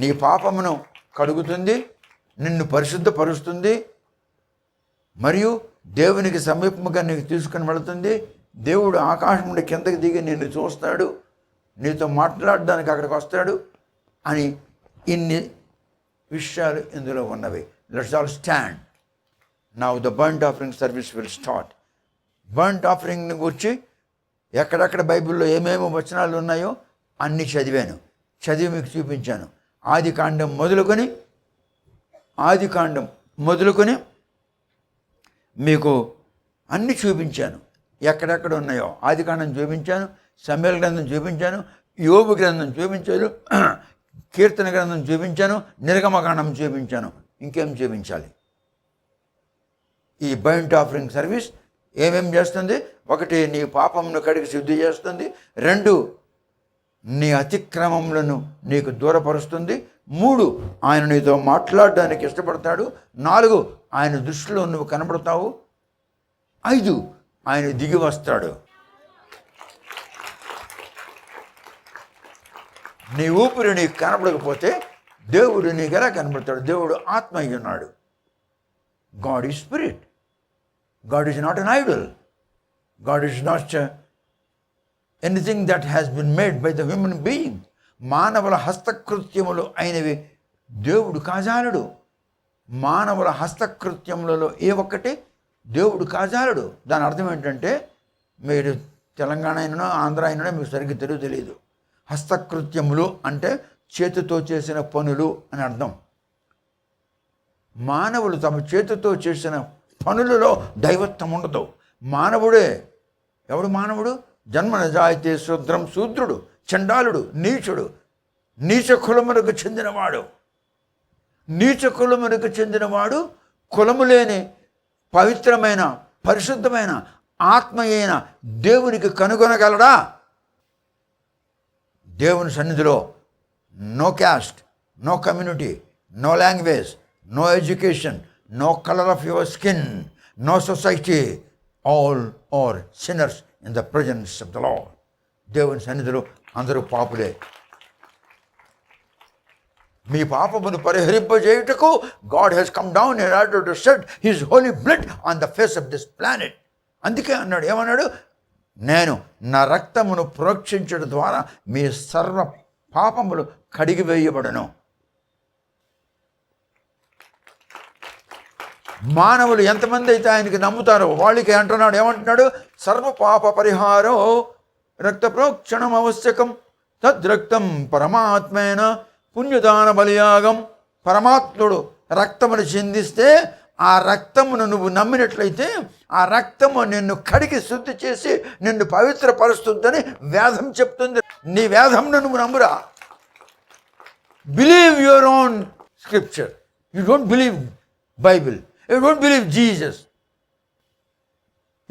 నీ పాపమును కడుగుతుంది, నిన్ను పరిశుద్ధపరుస్తుంది, మరియు దేవునికి సమీపముగా నీకు తీసుకుని వెళుతుంది. దేవుడు ఆకాశం నుండి కిందకి దిగి నిన్ను చూస్తాడు, నీతో మాట్లాడడానికి అక్కడికి వస్తాడు అని ఇన్ని విషయాలు ఇందులో ఉన్నవి. Let's all stand. Now the burnt offering service will start. Burnt ఆఫరింగ్ని గురించి ఎక్కడెక్కడ బైబిల్లో ఏమేమి వచనాలు ఉన్నాయో అన్నీ చదివి మీకు చూపించాను. ఆది కాండం మొదలుకొని మీకు అన్నీ చూపించాను. ఎక్కడెక్కడ ఉన్నాయో ఆది కాండం చూపించాను, సమూయేలు గ్రంథం చూపించాను, యోబు గ్రంథం చూపించాను, కీర్తన గ్రంథం చూపించాను, నిర్గమకాండం చూపించాను. ఇంకేం చూపించాలి? ఈ బర్ంట్ ఆఫరింగ్ సర్వీస్ ఏమేం చేస్తుంది? 1, నీ పాపమును కడిగి శుద్ధి చేస్తుంది. 2, నీ అతిక్రమములను నీకు దూరపరుస్తుంది. 3, ఆయన నీతో మాట్లాడడానికి ఇష్టపడతాడు. 4, ఆయన దృష్టిలో నువ్వు కనబడతావు. 5, ఆయన దిగి వస్తాడు. నీ ఊపిరి నీకు కనబడకపోతే దేవుడు నీకు ఎలా కనబడతాడు? దేవుడు ఆత్మ అయి ఉన్నాడు. God is spirit. God is not an Idol. God is not anything that has been made by the human being. మానవుల హస్తకృత్యములు అయినవి దేవుడు కాజాలడు. మానవుల హస్తకృత్యములలో ఏ ఒక్కటి దేవుడు కాజాలడు. దాని అర్థం ఏంటంటే, మీరు తెలంగాణ అయినా ఆంధ్ర అయినా మీకు సరిగ్గా తెలియదు. హస్తకృత్యములు అంటే చేతితో చేసిన పనులు అని అర్థం. మానవులు తమ చేతితో చేసిన పనులలో దైవత్వం ఉండదు. మానవుడే. ఎవడు మానవుడు? జన్మన జాయితే శూద్రం, శూద్రుడు, చండాలుడు, నీచుడు, నీచ కులములకు చెందినవాడు కులము లేని పవిత్రమైన పరిశుద్ధమైన ఆత్మ అయిన దేవునికి కనుగొనగలడా? దేవుని సన్నిధిలో no caste, no community, no language, no education, no colour of your skin, no society, all are sinners in the presence of the Lord. దేవుని సన్నిధిలో అందరూ పాపులే. మీ పాపమును పరిహరింపజేయుటకు God he's come down in order to shed his holy blood on the face of this planet. అందుకే అన్నాడు, ఏమన్నాడు? నేను నా రక్తమును ప్రోక్షించడం ద్వారా మీ సర్వ పాపములు కడిగివేయబడను. మానవులు ఎంతమంది అయితే ఆయనకి నమ్ముతారో వాళ్ళకి అంటున్నాడు, ఏమంటున్నాడు? సర్వ పాప పరిహారం రక్త ప్రోక్షణం ఆవశ్యకం, తద్రక్తం పరమాత్మేన పుణ్యదాన బలియాగం. పరమాత్ముడు రక్తమును చిందిస్తే ఆ రక్తమును నువ్వు నమ్మినట్లయితే ఆ రక్తము నిన్ను కడిగి శుద్ధి చేసి నిన్ను పవిత్రపరుస్తుందని వేదం చెప్తుంది. నీ వేదంను నువ్వు నమ్మురా. Believe your own scripture. You don't believe Bible, you don't believe Jesus.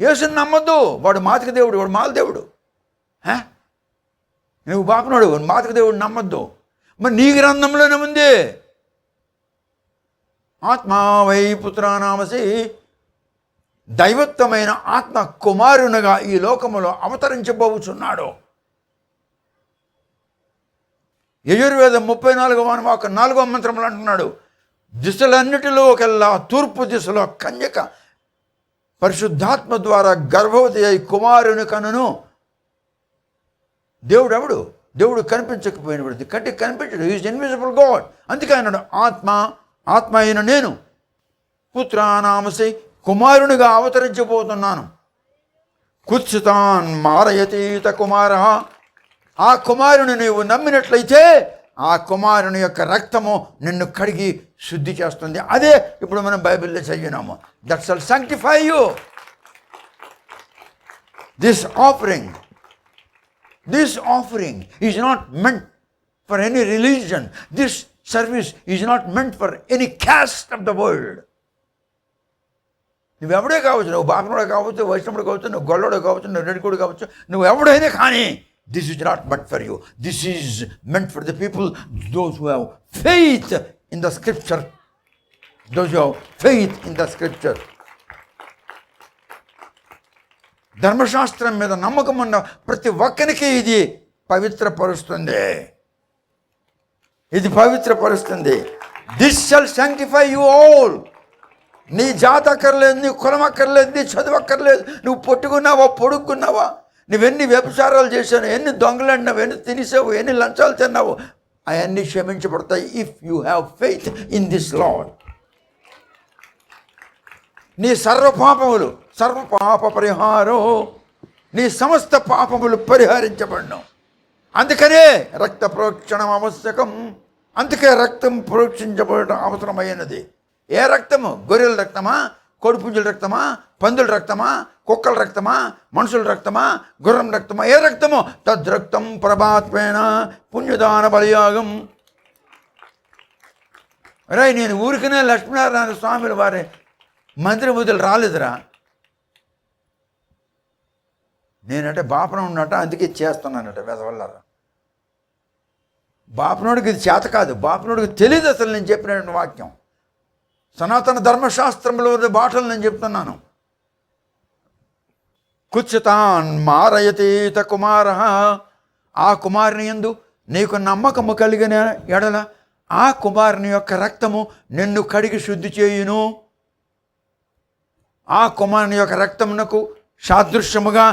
యేసుని నమ్మద్దు, వాడు మాతిక దేవుడు, వాడు మాల దేవుడు. నువ్వు బాపనాడు, మాతిక దేవుడు నమ్మద్దు. మరి నీ గ్రంథంలోనే ఉంది, ఆత్మా వై పుత్రానామసి, దైవత్వమైన ఆత్మ కుమారునిగా ఈ లోకములో అవతరించబోచున్నాడు. యజుర్వేదం 34వ మంత్రంలో అంటున్నాడు, దిశలన్నిటిలో ఒకల్లా తూర్పు దిశలో కన్యక పరిశుద్ధాత్మ ద్వారా గర్భవతి అయి కుమారుని కనును. దేవుడు ఎవడు? దేవుడు కనిపించకపోయినప్పుడు, కంటికి కనిపించడు. Is invisible God. అందుకే అన్నాడు, ఆత్మ అయిన నేను పుత్రానామసి కుమారునిగా అవతరించబోతున్నాను. కుత్సితాన్ మారయతీత కుమార. ఆ కుమారుని నీవు నమ్మినట్లయితే ఆ కుమారుని యొక్క రక్తము నిన్ను కడిగి శుద్ధి చేస్తుంది. అదే ఇప్పుడు మనం బైబిల్లో చదివినాము. That shall sanctify you. This offering is not meant for any religion. This service is not meant for any caste of the world. నువ్వు ఎవడే కావచ్చు, నువ్వు బాపనుడే కావచ్చు, వైష్ణవుడు కావచ్చు, నువ్వు గొల్లోడు కావచ్చు, నువ్వు రెడ్డికోడు కావచ్చు, నువ్వు ఎవడైనా కానీ, this is not meant for you. This is meant for the people, those who have faith in the scripture. ధర్మశాస్త్రం మీద నమ్మకం ఉన్న ప్రతి ఒక్కరికి ఇది పవిత్రపరుస్తుంది. This shall sanctify you all. నీ జాతి అక్కర్లేదు, నీ కులం అక్కర్లేదు, నీ చదువు అక్కర్లేదు, నువ్వు పొట్టుకున్నావా పొడుక్కున్నావా, నువ్వెన్ని వ్యభిచారాలు చేశావు, ఎన్ని దొంగలన్నావు, ఎన్ని తినేసావు, ఎన్ని లంచాలు తిన్నావు, అవన్నీ క్షమించబడతాయి if you have faith in this Lord. నీ సర్వ పాప పరిహారం, నీ సమస్త పాపములు పరిహరించబడను. అందుకనే రక్త ప్రోక్షణం ఆవశ్యకం. అందుకే రక్తం ప్రోక్షించబడటం అవసరమైనది. ఏ రక్తము? గొర్రెల రక్తమా, కోడిపుంజుల రక్తమా, పందుల రక్తమా, కుక్కల రక్తమా, మనుషుల రక్తమా, గుర్రం రక్తమా? ఏ రక్తము? తద్రక్తం పరమాత్మేన పుణ్యదాన బలియాగం. రే, నేను ఊరికనే లక్ష్మీనారాయణ స్వామిల వారి మందిరం వదిలి రాలేదురా. నేనంటే బాపనం ఉన్నట, అందుకే చేస్తున్నానట. వెదవల్లారా, బాపనోడికి ఇది చేత కాదు, బాపనోడికి తెలియదు అసలు నేను చెప్పినటువంటి వాక్యం. సనాతన ధర్మశాస్త్రంలో బాటలు నేను చెప్తున్నాను. కుత్సితాన్ మారయతీత కుమార. ఆ కుమారుని యందు నీకు నమ్మకము కలిగిన ఎడల ఆ కుమారుని యొక్క రక్తము నిన్ను కడిగి శుద్ధి చేయును. ఆ కుమారుని యొక్క రక్తమునకు సాదృశ్యముగా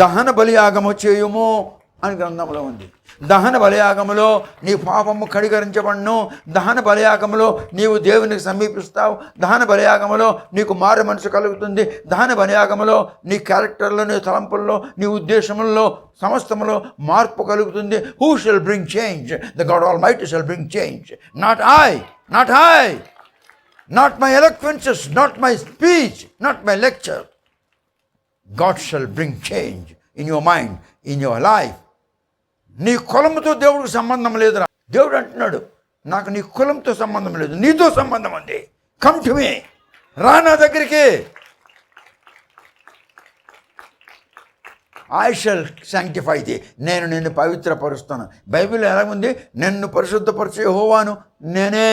దహన బలియాగము చేయుము అని గ్రంథంలో ఉంది. దహన బలియాగములో నీ పాపము కడిగరించబడును. దహన బలియాగములో నీవు దేవునికి సమీపిస్తావు. దహన బలియాగములో నీకు మారు మనసు కలుగుతుంది. దహన బలియాగములో నీ క్యారెక్టర్లో, నీ తలంపుల్లో, నీ ఉద్దేశముల్లో, సమస్తములో మార్పు కలుగుతుంది. Who shall bring change? The God almighty shall bring change. Not I, not my eloquences, not my speech, not my lecture. God shall bring change in your mind, in your life. నీ కులంతో దేవుడికి సంబంధం లేదురా. దేవుడు అంటున్నాడు, నాకు నీ కులంతో సంబంధం లేదు, నీతో సంబంధం ఉంది. కమ్ టు మీ, రా నా దగ్గరికి. ఐ షల్ సాంక్టిఫై ది, నేను నిన్ను పవిత్రపరుస్తాను. బైబిల్ ఎలాగుంది? నిన్ను పరిశుద్ధపరిచే యెహోవాను నేనే.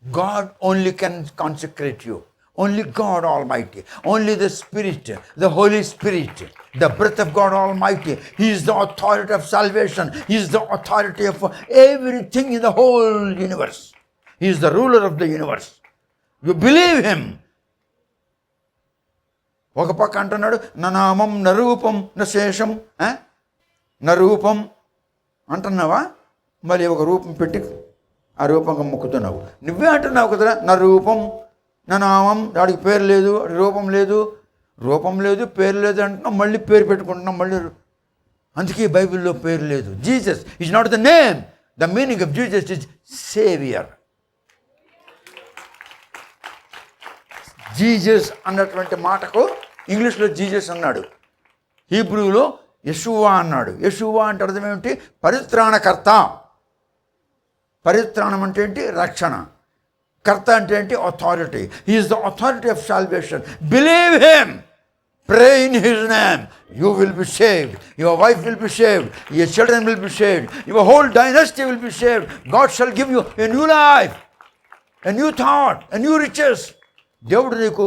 God only can consecrate you. Only God Almighty. Only the Spirit, the Holy Spirit, the breath of God Almighty. He is the authority of salvation. He is the authority of everything in the whole universe. He is the ruler of the universe. You believe Him. ఒక పక్క అంటున్నాడు నా నామం నరూపం నా శేషం. నరూపం అంటున్నావా, మళ్ళీ ఒక రూపం పెట్టి ఆ రూపంగా మొక్కుతున్నావు. నువ్వే అంటున్నావు కదా నా రూపం నా నామం, వాడికి పేరు లేదు, రూపం లేదు, రూపం లేదు, పేరు లేదు అంటున్నావు, మళ్ళీ పేరు పెట్టుకుంటున్నాం మళ్ళీ. అందుకే బైబిల్లో పేరు లేదు. Jesus is not the name, the meaning of Jesus is saviour. Jesus అన్నటువంటి మాటకు ఇంగ్లీష్లో జీసస్ అన్నాడు, హీబ్రూలో యెషూవా అన్నాడు. యెషూవా అంటే అర్థం ఏమిటి? పరిత్రాణకర్త. పరిత్రాణం అంటే ఏంటి? రక్షణ. కర్త అంటే ఏంటి? Authority. He is the authority of salvation. Believe him, pray in his name, you will be saved, your wife will be saved, your children will be saved, your whole dynasty will be saved. God shall give you a new life, a new thought, a new riches. దేవుడు నీకు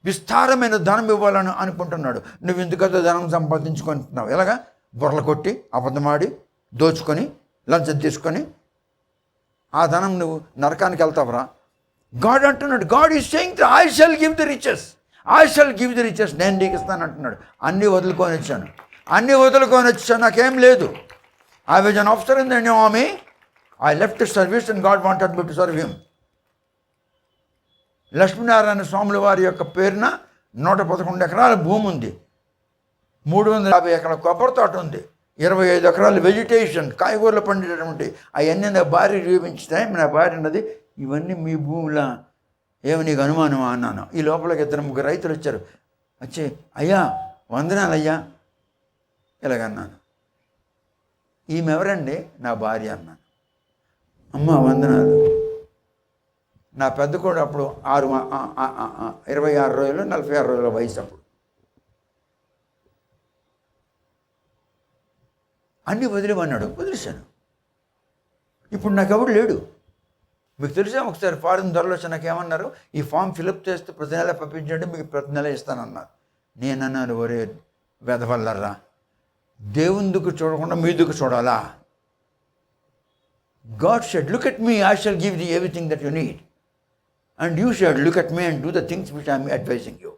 విస్తారమైన ధనం ఇవ్వాలని అనుకుంటున్నాడు. నువ్వు ఎందుకంటే ధనం సంపాదించుకుంటున్నావు ఎలాగా? బుర్రలు కొట్టి, అబద్ధమాడి, దోచుకొని, లంచం తీసుకొని ఆ ధనం నువ్వు నరకానికి వెళ్తావురా. గాడ్ అంటున్నాడు, God is saying I shall give the riches, I shall give the riches. నేను నీకు ఇస్తాను అంటున్నాడు. అన్నీ వదులుకొని వచ్చాను, అన్నీ వదులుకొని వచ్చాను, నాకేం లేదు. I was an officer in the army, I left service and God wanted me to serve him. Lakshminarayana స్వాముల వారి యొక్క పేరున 111 ఎకరాల భూమి ఉంది, 350 ఎకరాల కొబ్బరి తోట ఉంది, 25 ఎకరాల వెజిటేషన్, కాయగూరలు పండేటటువంటి అవన్నీ నా భార్య చూపించినాయి. నా భార్య అన్నది, ఇవన్నీ మీ భూమిలా, ఏమి నీకు అనుమానమా అన్నాను. ఈ లోపలికి 2-3 రైతులు వచ్చారు. వచ్చి అయ్యా వందనాలు అయ్యా ఇలాగన్నాను. ఈమె ఎవరండి? నా భార్య అన్నాను. అమ్మ వందనాలు. నా పెద్ద కూడా అప్పుడు 26 రోజులు 46 రోజుల వయసు. అప్పుడు అన్నీ వదిలేమన్నాడు, వదిలేశాను. ఇప్పుడు నాకు ఎవడు లేడు. మీకు తెలిసా, ఒకసారి ఫారిన్ ధరలు వచ్చి నాకు ఏమన్నారు, ఈ ఫామ్ ఫిలప్ చేస్తే ప్రతి నెల పంపించండి, మీకు ప్రతి నెల ఇస్తానన్నారు. నేనన్నాను, ఒరే వెధవల్లరా, దేవుందుకు చూడకుండా మీదుకు చూడాలా? God said, look at me, I shall give thee everything that you need. And you should look at me and do the things which I am advising you.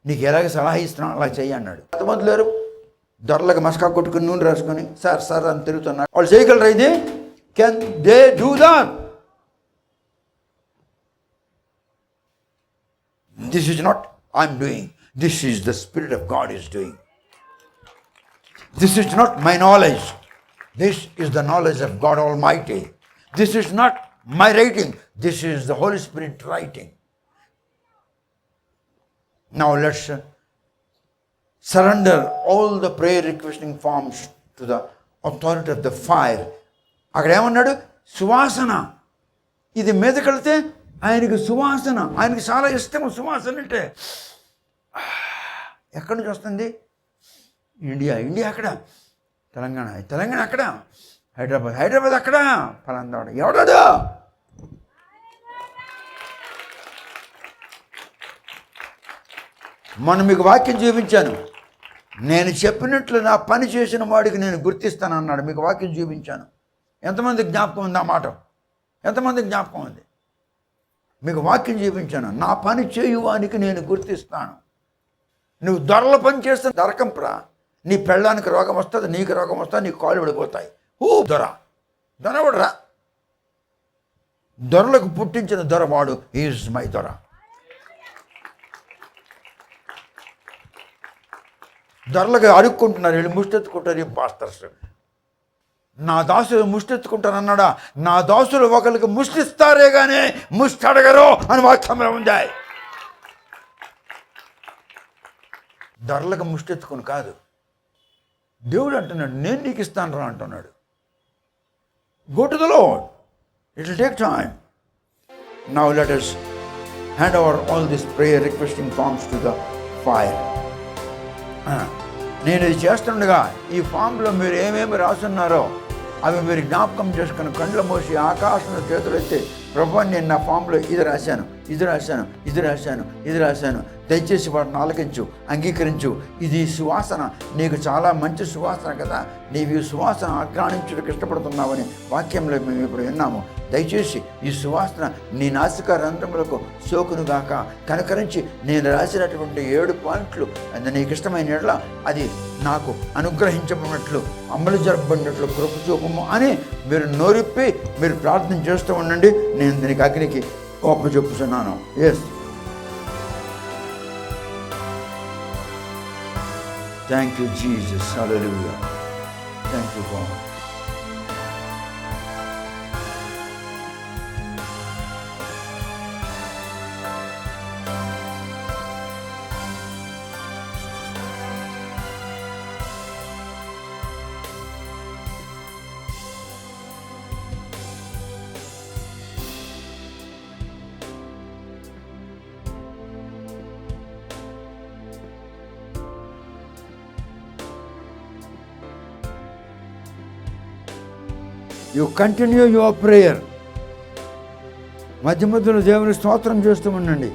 నీకు ఎలాగ సలహా ఇస్తున్నాను అలా చెయ్యి అన్నాడు. కొంతమంది లేరు, దొరలకు మస్కా కొట్టుకుని నూనె రాసుకొని సార్ సార్ అని తిరుగుతున్నారు. వాళ్ళు చేయగలరా ఇది? Can they do that? This is not I'm doing. This is the Spirit of God is doing. This is not my knowledge. This is the knowledge of God Almighty. This is not my writing. This is the Holy Spirit writing. Now let's surrender all the prayer requesting forms to the authority of the fire. అక్కడ ఏమన్నాడు? సువాసన. ఇది మీదకెళ్తే ఆయనకి సువాసన, ఆయనకి చాలా ఇష్టము సువాసన అంటే. ఎక్కడి నుంచి వస్తుంది? ఇండియా అక్కడ, తెలంగాణ అక్కడ, హైదరాబాద్ అక్కడ, ఫలానా ఎవడాడు? మొన్న మీకు వాక్యం చూపించాను, నేను చెప్పినట్లు నా పని చేసిన వాడికి నేను గుర్తిస్తాను అన్నాడు. మీకు వాక్యం చూపించాను. ఎంతమందికి జ్ఞాపకం ఉంది ఆ మాట? ఎంతమందికి జ్ఞాపకం ఉంది? మీకు వాక్యం చూపించాను, నా పని చేయువానికి నేను గుర్తిస్తాను. నువ్వు దొరల పని చేస్తే నరకంప్రా. నీ పెళ్ళానికి రోగం వస్తుంది, నీకు రోగం వస్తుంది, నీకు కాళ్ళు పడిపోతాయి. దొరవడరా. దొరలకు పుట్టించిన దొరవాడు ఈజ్ మై దొర. దొరలకు అడుక్కుంటున్నారు, వీళ్ళు ముష్టెత్తుకుంటారు. ఏం పాస్టర్స్, నా దాసులు ముష్టెత్తుకుంటారు అన్నాడా? నా దాసులు ఒకరికి ముష్టిస్తారే కానీ ముష్టి అడగరు అని వాక్యంలో ఉంది. దొరలకు ముష్టెత్తుకుని కాదు. దేవుడు అంటున్నాడు, నేను నీకు ఇస్తాను రా అంటున్నాడు. Go to the lord, it will take time. Now let us hand over all these prayer requesting forms to the fire. నేను ఇది చేస్తుండగా ఈ ఫామ్లో మీరు ఏమేమి రాసున్నారో అవి మీరు జ్ఞాపకం చేసుకుని కండ్లు మూసి ఆకాశంలో చేతులు ఎత్తి, ప్రభువా నేను నా ఫామ్లో ఇది రాశాను, ఇది రాశాను, ఇది రాశాను, ఇది రాశాను. దయచేసి వాటిని ఆలకించు, అంగీకరించు. ఇది సువాసన, నీకు చాలా మంచి సువాసన కదా, నీవు ఈ సువాసన ఆగ్రాణించుటకు ఇష్టపడుతున్నావని వాక్యంలో మేము ఇప్పుడు విన్నాము. దయచేసి ఈ సువాసన నీ నాసికా రంధ్రములకు సోకునుగాక. కనుకరించి నేను రాసినటువంటి 7 పాయింట్లు అది నీకు ఇష్టమైన ఎడల అది నాకు అనుగ్రహించబడినట్లు, అమలు జరపబడినట్లు కృప చూపము అని మీరు నోరిప్పి మీరు ప్రార్థన చేస్తూ ఉండండి. నేను దీనికి అగ్నికి ఒప్పచెప్పుతున్నాను. Yes, thank you Jesus. Hallelujah. Thank you God. You continue your prayer. మధ్య మధ్యలో దేవుని స్తోత్రం చేస్తూ ఉండండి.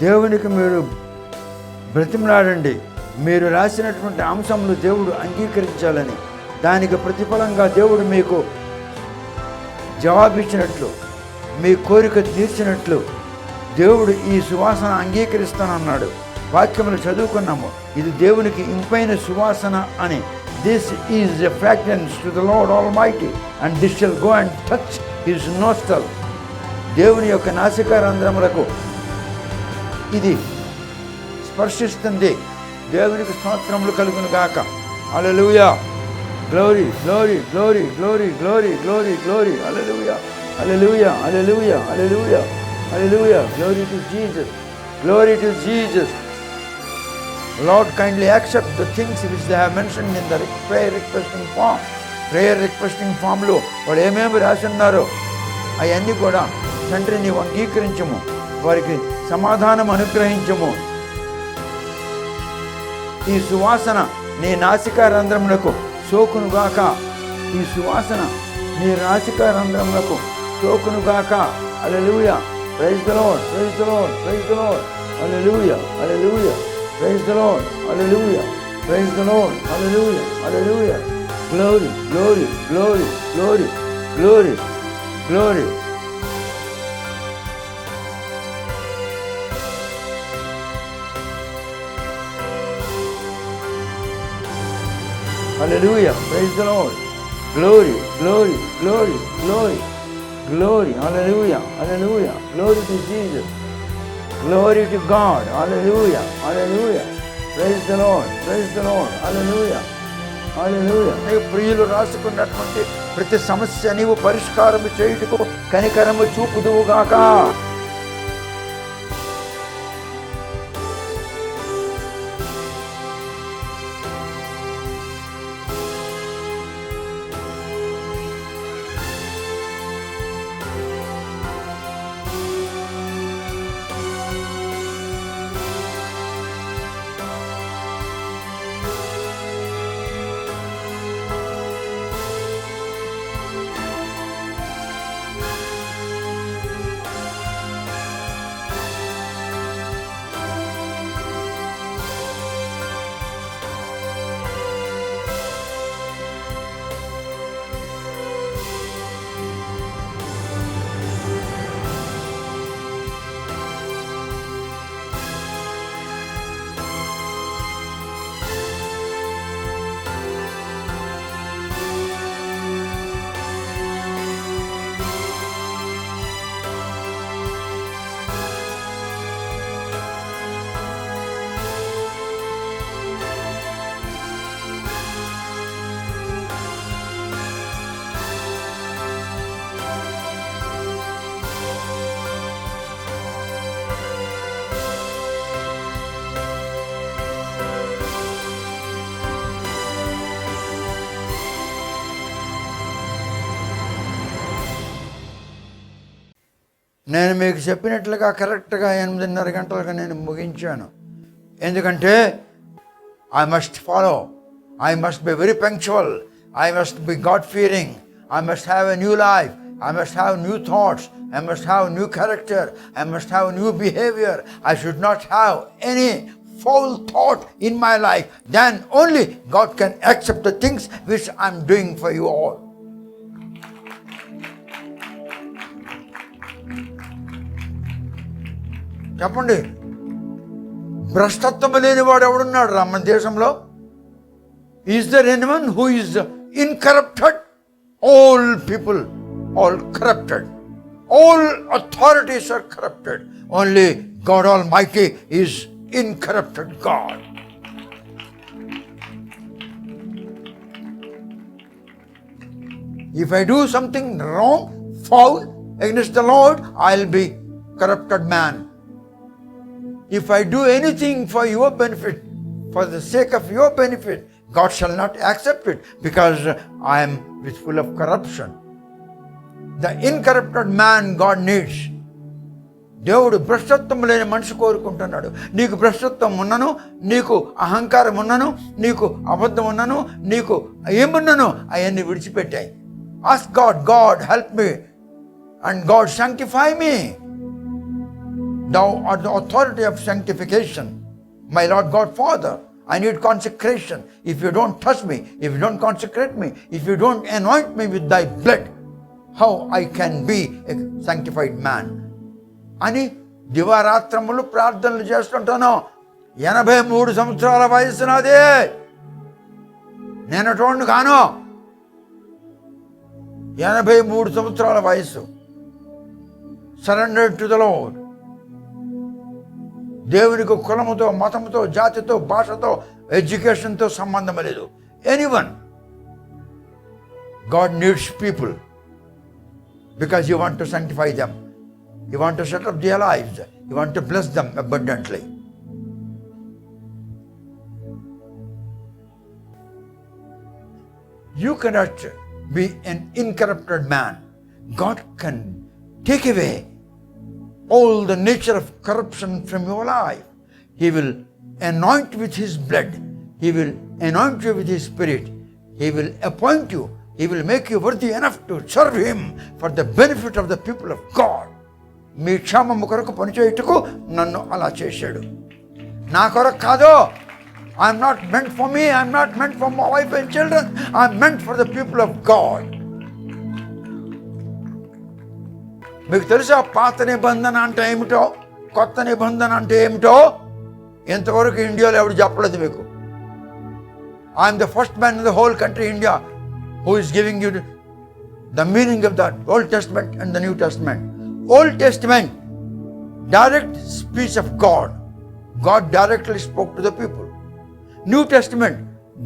దేవునికి మీరు బ్రతిమలాడండి. మీరు రాసినటువంటి అంశములు దేవుడు అంగీకరించాలని, దానికి ప్రతిఫలంగా దేవుడు మీకు జవాబిచ్చినట్లు, మీ కోరిక తీర్చినట్లు దేవుడు ఈ సువాసన అంగీకరిస్తానన్నాడు. వాక్యములు చదువుకున్నాము, ఇది దేవునికి ఇంపైన సువాసన అని. This is a fragrance to the Lord almighty and this shall go and touch his nostril. దేవుని యొక్క నాసికారంధ్రములకు ఇది స్పర్శిస్తుంది. దేవునికి స్తోత్రములు కలుగును గాక. Hallelujah. Glory, glory, glory, glory, glory, glory, glory. Hallelujah, hallelujah, hallelujah, hallelujah, hallelujah. Glory to Jesus, glory to Jesus. Lord, kindly accept the things which they have mentioned in the prayer requesting form. Prayer requesting ఫామ్లో వాళ్ళు ఏమేమి రాసి ఉన్నారో అవన్నీ కూడా తండ్రి నీవు అంగీకరించము, వారికి సమాధానం అనుగ్రహించము. ఈ సువాసన నీ నాసికా రంధ్రములకు సోకునుగాక. ఈ సువాసన నీ నాసికా రంధ్రములకు సోకునుగాక. Hallelujah. Praise the Lord, praise the Lord, praise the Lord. Hallelujah, hallelujah. Praise the Lord, hallelujah. Praise the Lord, hallelujah, hallelujah. Glory, glory, glory, glory, glory, glory. Hallelujah. Praise the Lord. Glory, glory, glory, glory, glory. Hallelujah. Hallelujah. Glory to Jesus. Glory to God. Hallelujah. Hallelujah. Praise the Lord. Praise the Lord. Hallelujah. Hallelujah. నీ ప్రియులు రాసుకున్నటువంటి ప్రతి సమస్య నీవు పరిష్కారము చేయుటకు కనికరము చూపుదువుగాక. నేను మీకు చెప్పినట్లుగా కరెక్ట్గా 8:30 గంటలకు నేను ముగించాను. ఎందుకంటే I must follow, I must be very punctual, I must be God Fearing, I must have a new life, I must have new thoughts, I must have new character, I must have new behavior. I should not have any foul thought in my life. Then only God can accept the things which I am doing for you all. చెప్పండి, భ్రష్టత్వం లేని వాడు ఎవడున్నాడు రా మన దేశంలో? Is there anyone who is incorrupted? All people, all corrupted. All authorities are corrupted. Only God Almighty is incorrupted God. If I do something wrong, foul against the Lord, I'll be corrupted man. If I do anything for your benefit, for the sake of your benefit, God shall not accept it because I am full of corruption. The incorrupted man God needs. దేవుడు భ్రష్టత్వం లేని మనిషి కోరుకుంటున్నాడు. నీకు భ్రష్టత్వం ఉన్నను, నీకు అహంకారం ఉన్నను, నీకు అబద్ధం ఉన్నను, నీకు ఏమున్నను అవన్నీ విడిచిపెట్టాయి. Ask God, God help me and God sanctify me. Thou art the authority of sanctification. My Lord God Father, I need consecration. If you don't touch me, if you don't consecrate me, if you don't anoint me with thy blood, how I can be a sanctified man? అని దివారాత్రములు ప్రార్థనలు చేస్తుంటాను. 83 సంవత్సరాల వయసు నాదే, నేను అటువంటి కాను. 83 సంవత్సరాల వయసు. Surrender to the lord. దేవునికి కులముతో, మతముతో, జాతితో, భాషతో, ఎడ్యుకేషన్తో సంబంధం లేదు. Anyone, God needs people because you want to sanctify them, you want to set up their lives, you want to bless them abundantly. You cannot be an incorrupted man. God can take away all the nature of corruption from your life. He will anoint with His blood, He will anoint you with His Spirit, He will appoint you, He will make you worthy enough to serve Him for the benefit of the people of God. మీ క్షేమము కొరకు పనిచేయుటకు నన్ను అలా చేశాడు. నా కొరకు కాదు. I'm not meant for me, I'm not meant for my wife and children, I'm meant for the people of God. మీకు తెలుసా పాత నిబంధన అంటే ఏమిటో, కొత్త నిబంధన అంటే ఏమిటో? ఇంతవరకు ఇండియాలో ఎవరు చెప్పలేదు మీకు. I'm the first man in the whole country India who is giving you the meaning of the Old Testament and the New Testament. Old Testament, direct speech of God. God directly spoke to the people. New Testament,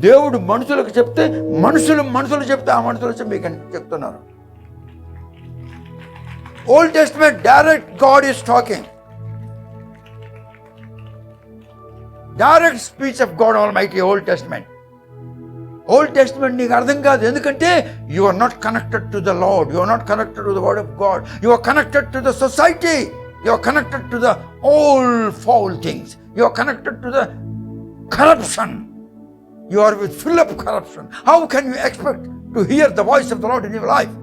దేవుడు మనుషులకు చెప్తే మనుషులు చెప్తే ఆ మనుషులు మీకు చెప్తున్నారు. Old Testament, direct God is talking. Direct speech of God Almighty, Old Testament. Old testament నీకు అర్థం కాదు. ఎందుకంటే you are not connected to the lord, you are not connected to the word of God, you are connected to the society, you are connected to the all foul things, you are connected to the corruption, you are with full of corruption. How can you expect to hear the voice of the lord in your life?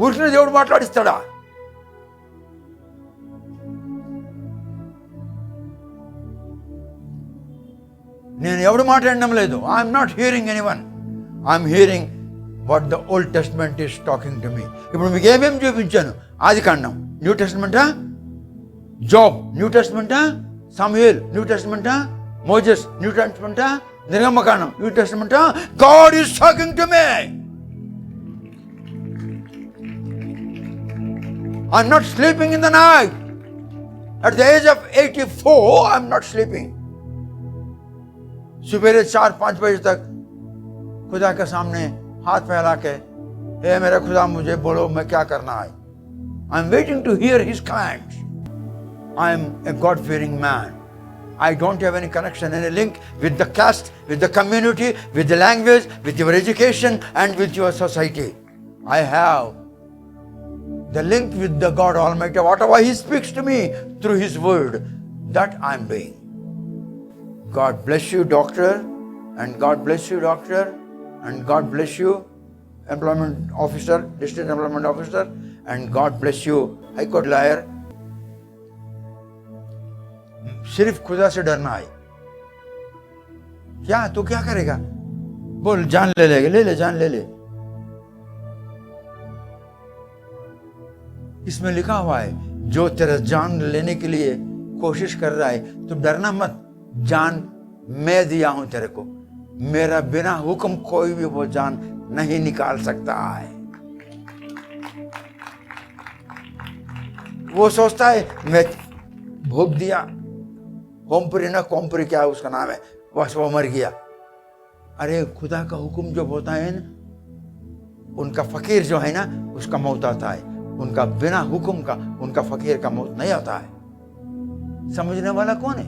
ఊరికనే దేవుడు మాట్లాడిస్తాడా? నేను ఎవడు మాట్లాడడం లేదు. I'm not hearing anyone, I'm hearing what the old testament is talking to me. ఇప్పుడు మీకు ఏమేమి చూపించాను? ఆదికాండం న్యూ టెస్ట్మెంటా, జాబ్ న్యూ టెస్ట్మెంటా, సమూయేల్ న్యూ టెస్ట్మెంటా, మోజెస్ న్యూ టెస్ట్మెంటా, నిర్గమకాండం న్యూ టెస్ట్మెంటా? God is talking to me. I'm not sleeping in the night. At the age of 84, I'm not sleeping. सुबह 4-5 बजे तक खुदा के सामने हाथ फैला के, हे मेरे खुदा मुझे बोलो मैं क्या करना है. I am waiting to hear His commands. I am a God-fearing man. I don't have any connection, any link with the caste, with the community, with the language, with your education and with your society. I have the link with the God Almighty. Whatever He speaks to me through His word, that I am doing. God bless you, doctor, and God bless you, doctor, and God bless you, employment officer, district employment officer, and God bless you, high court lawyer. सिर्फ खुदा से डरना है। क्या तो क्या करेगा? बोल, जान ले लेगा, ले ले, जान ले ले। इसमें लिखा हुआ है, जो तेरा जान लेने के लिए कोशिश कर रहा है, तो डरना मत, जान मैं दिया हूं तेरे को। मेरा बिना हुक्म कोई भी वो जान नहीं निकाल सकता है। वो सोचता है मैं भोग दिया, होमपुरी ना कोमपुरी, क्या उसका नाम है, बस वो मर गया। अरे खुदा का हुक्म जो होता है ना, उनका फकीर जो है ना, उसका मौत आता है। उनका बिना हुक्म का, उनका फकीर का मौत नहीं आता है। समझने वाला कौन है?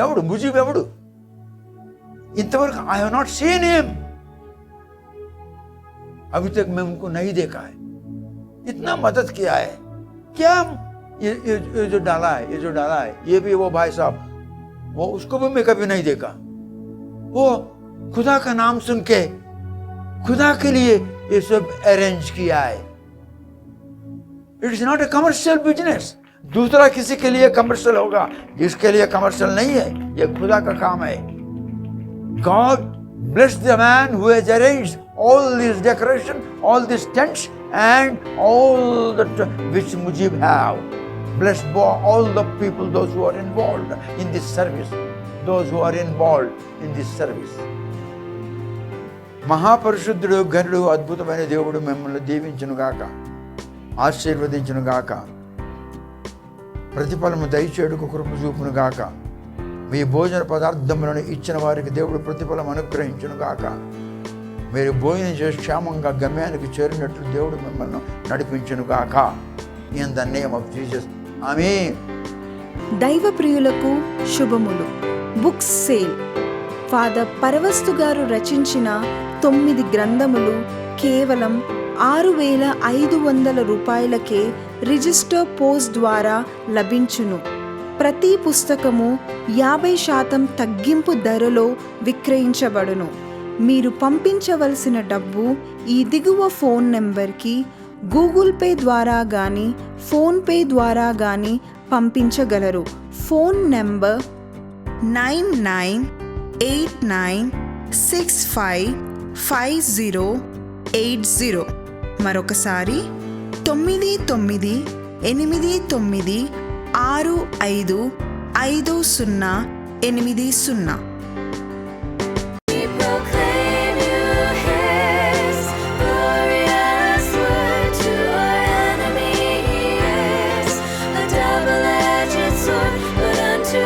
ఎవడు ముజీబ్ ఎవడు? इंतवరకు I have not seen him, अभी तक मैं उनको नहीं देखा है। इतना मदद किया है, क्या ये जो डाला है, ये भी वो भाई साहब, वो उसको भी मैं कभी नहीं देखा। वो खुदा का नाम सुन के खुदा के लिए ये सब अरेंज किया है। It is not a commercial business. दूसरा किसी के लिए कमर्शियल होगा, इसके लिए कमर्शियल नहीं है, ये खुदा का काम है। God bless the man who has arranged all this decoration, all these tents, and all that which Mujib have. Bless all the people, those who are involved in this service, those who are involved in this service. మహాపరిశుద్ధుడు, ఘనుడు, అద్భుతమైన దేవుడు మిమ్మల్ని దీవించునుగాక, ఆశీర్వదించునుగాక, ప్రతిఫలము దయచేయుటకు కృప చూపునుగాక. మీ భోజన పదార్థములను ఇచ్చిన వారికి దేవుడు ప్రతిఫలం అనుగ్రహించునుగాక. మీరు భోజనం చేసి క్షేమంగా గమ్యానికి చేరినట్లు దేవుడు మిమ్మల్ని నడిపించునుగాక. In the name of Jesus, amen. దైవ ప్రియులకు శుభములు. Books sale. ఫాదర్ పరవస్తు గారు రచించిన 9 గ్రంథములు కేవలం 6,500 రూపాయలకే రిజిస్టర్ పోస్ట్ ద్వారా లభించును. ప్రతి పుస్తకము 50% తగ్గింపు ధరలో విక్రయించబడును. మీరు పంపించవలసిన డబ్బు ఈ దిగువ ఫోన్ నెంబర్కి గూగుల్ పే ద్వారా కానీ ఫోన్పే ద్వారా కానీ పంపించగలరు. Phone number 9989655080. మరొకసారి 9989655080. To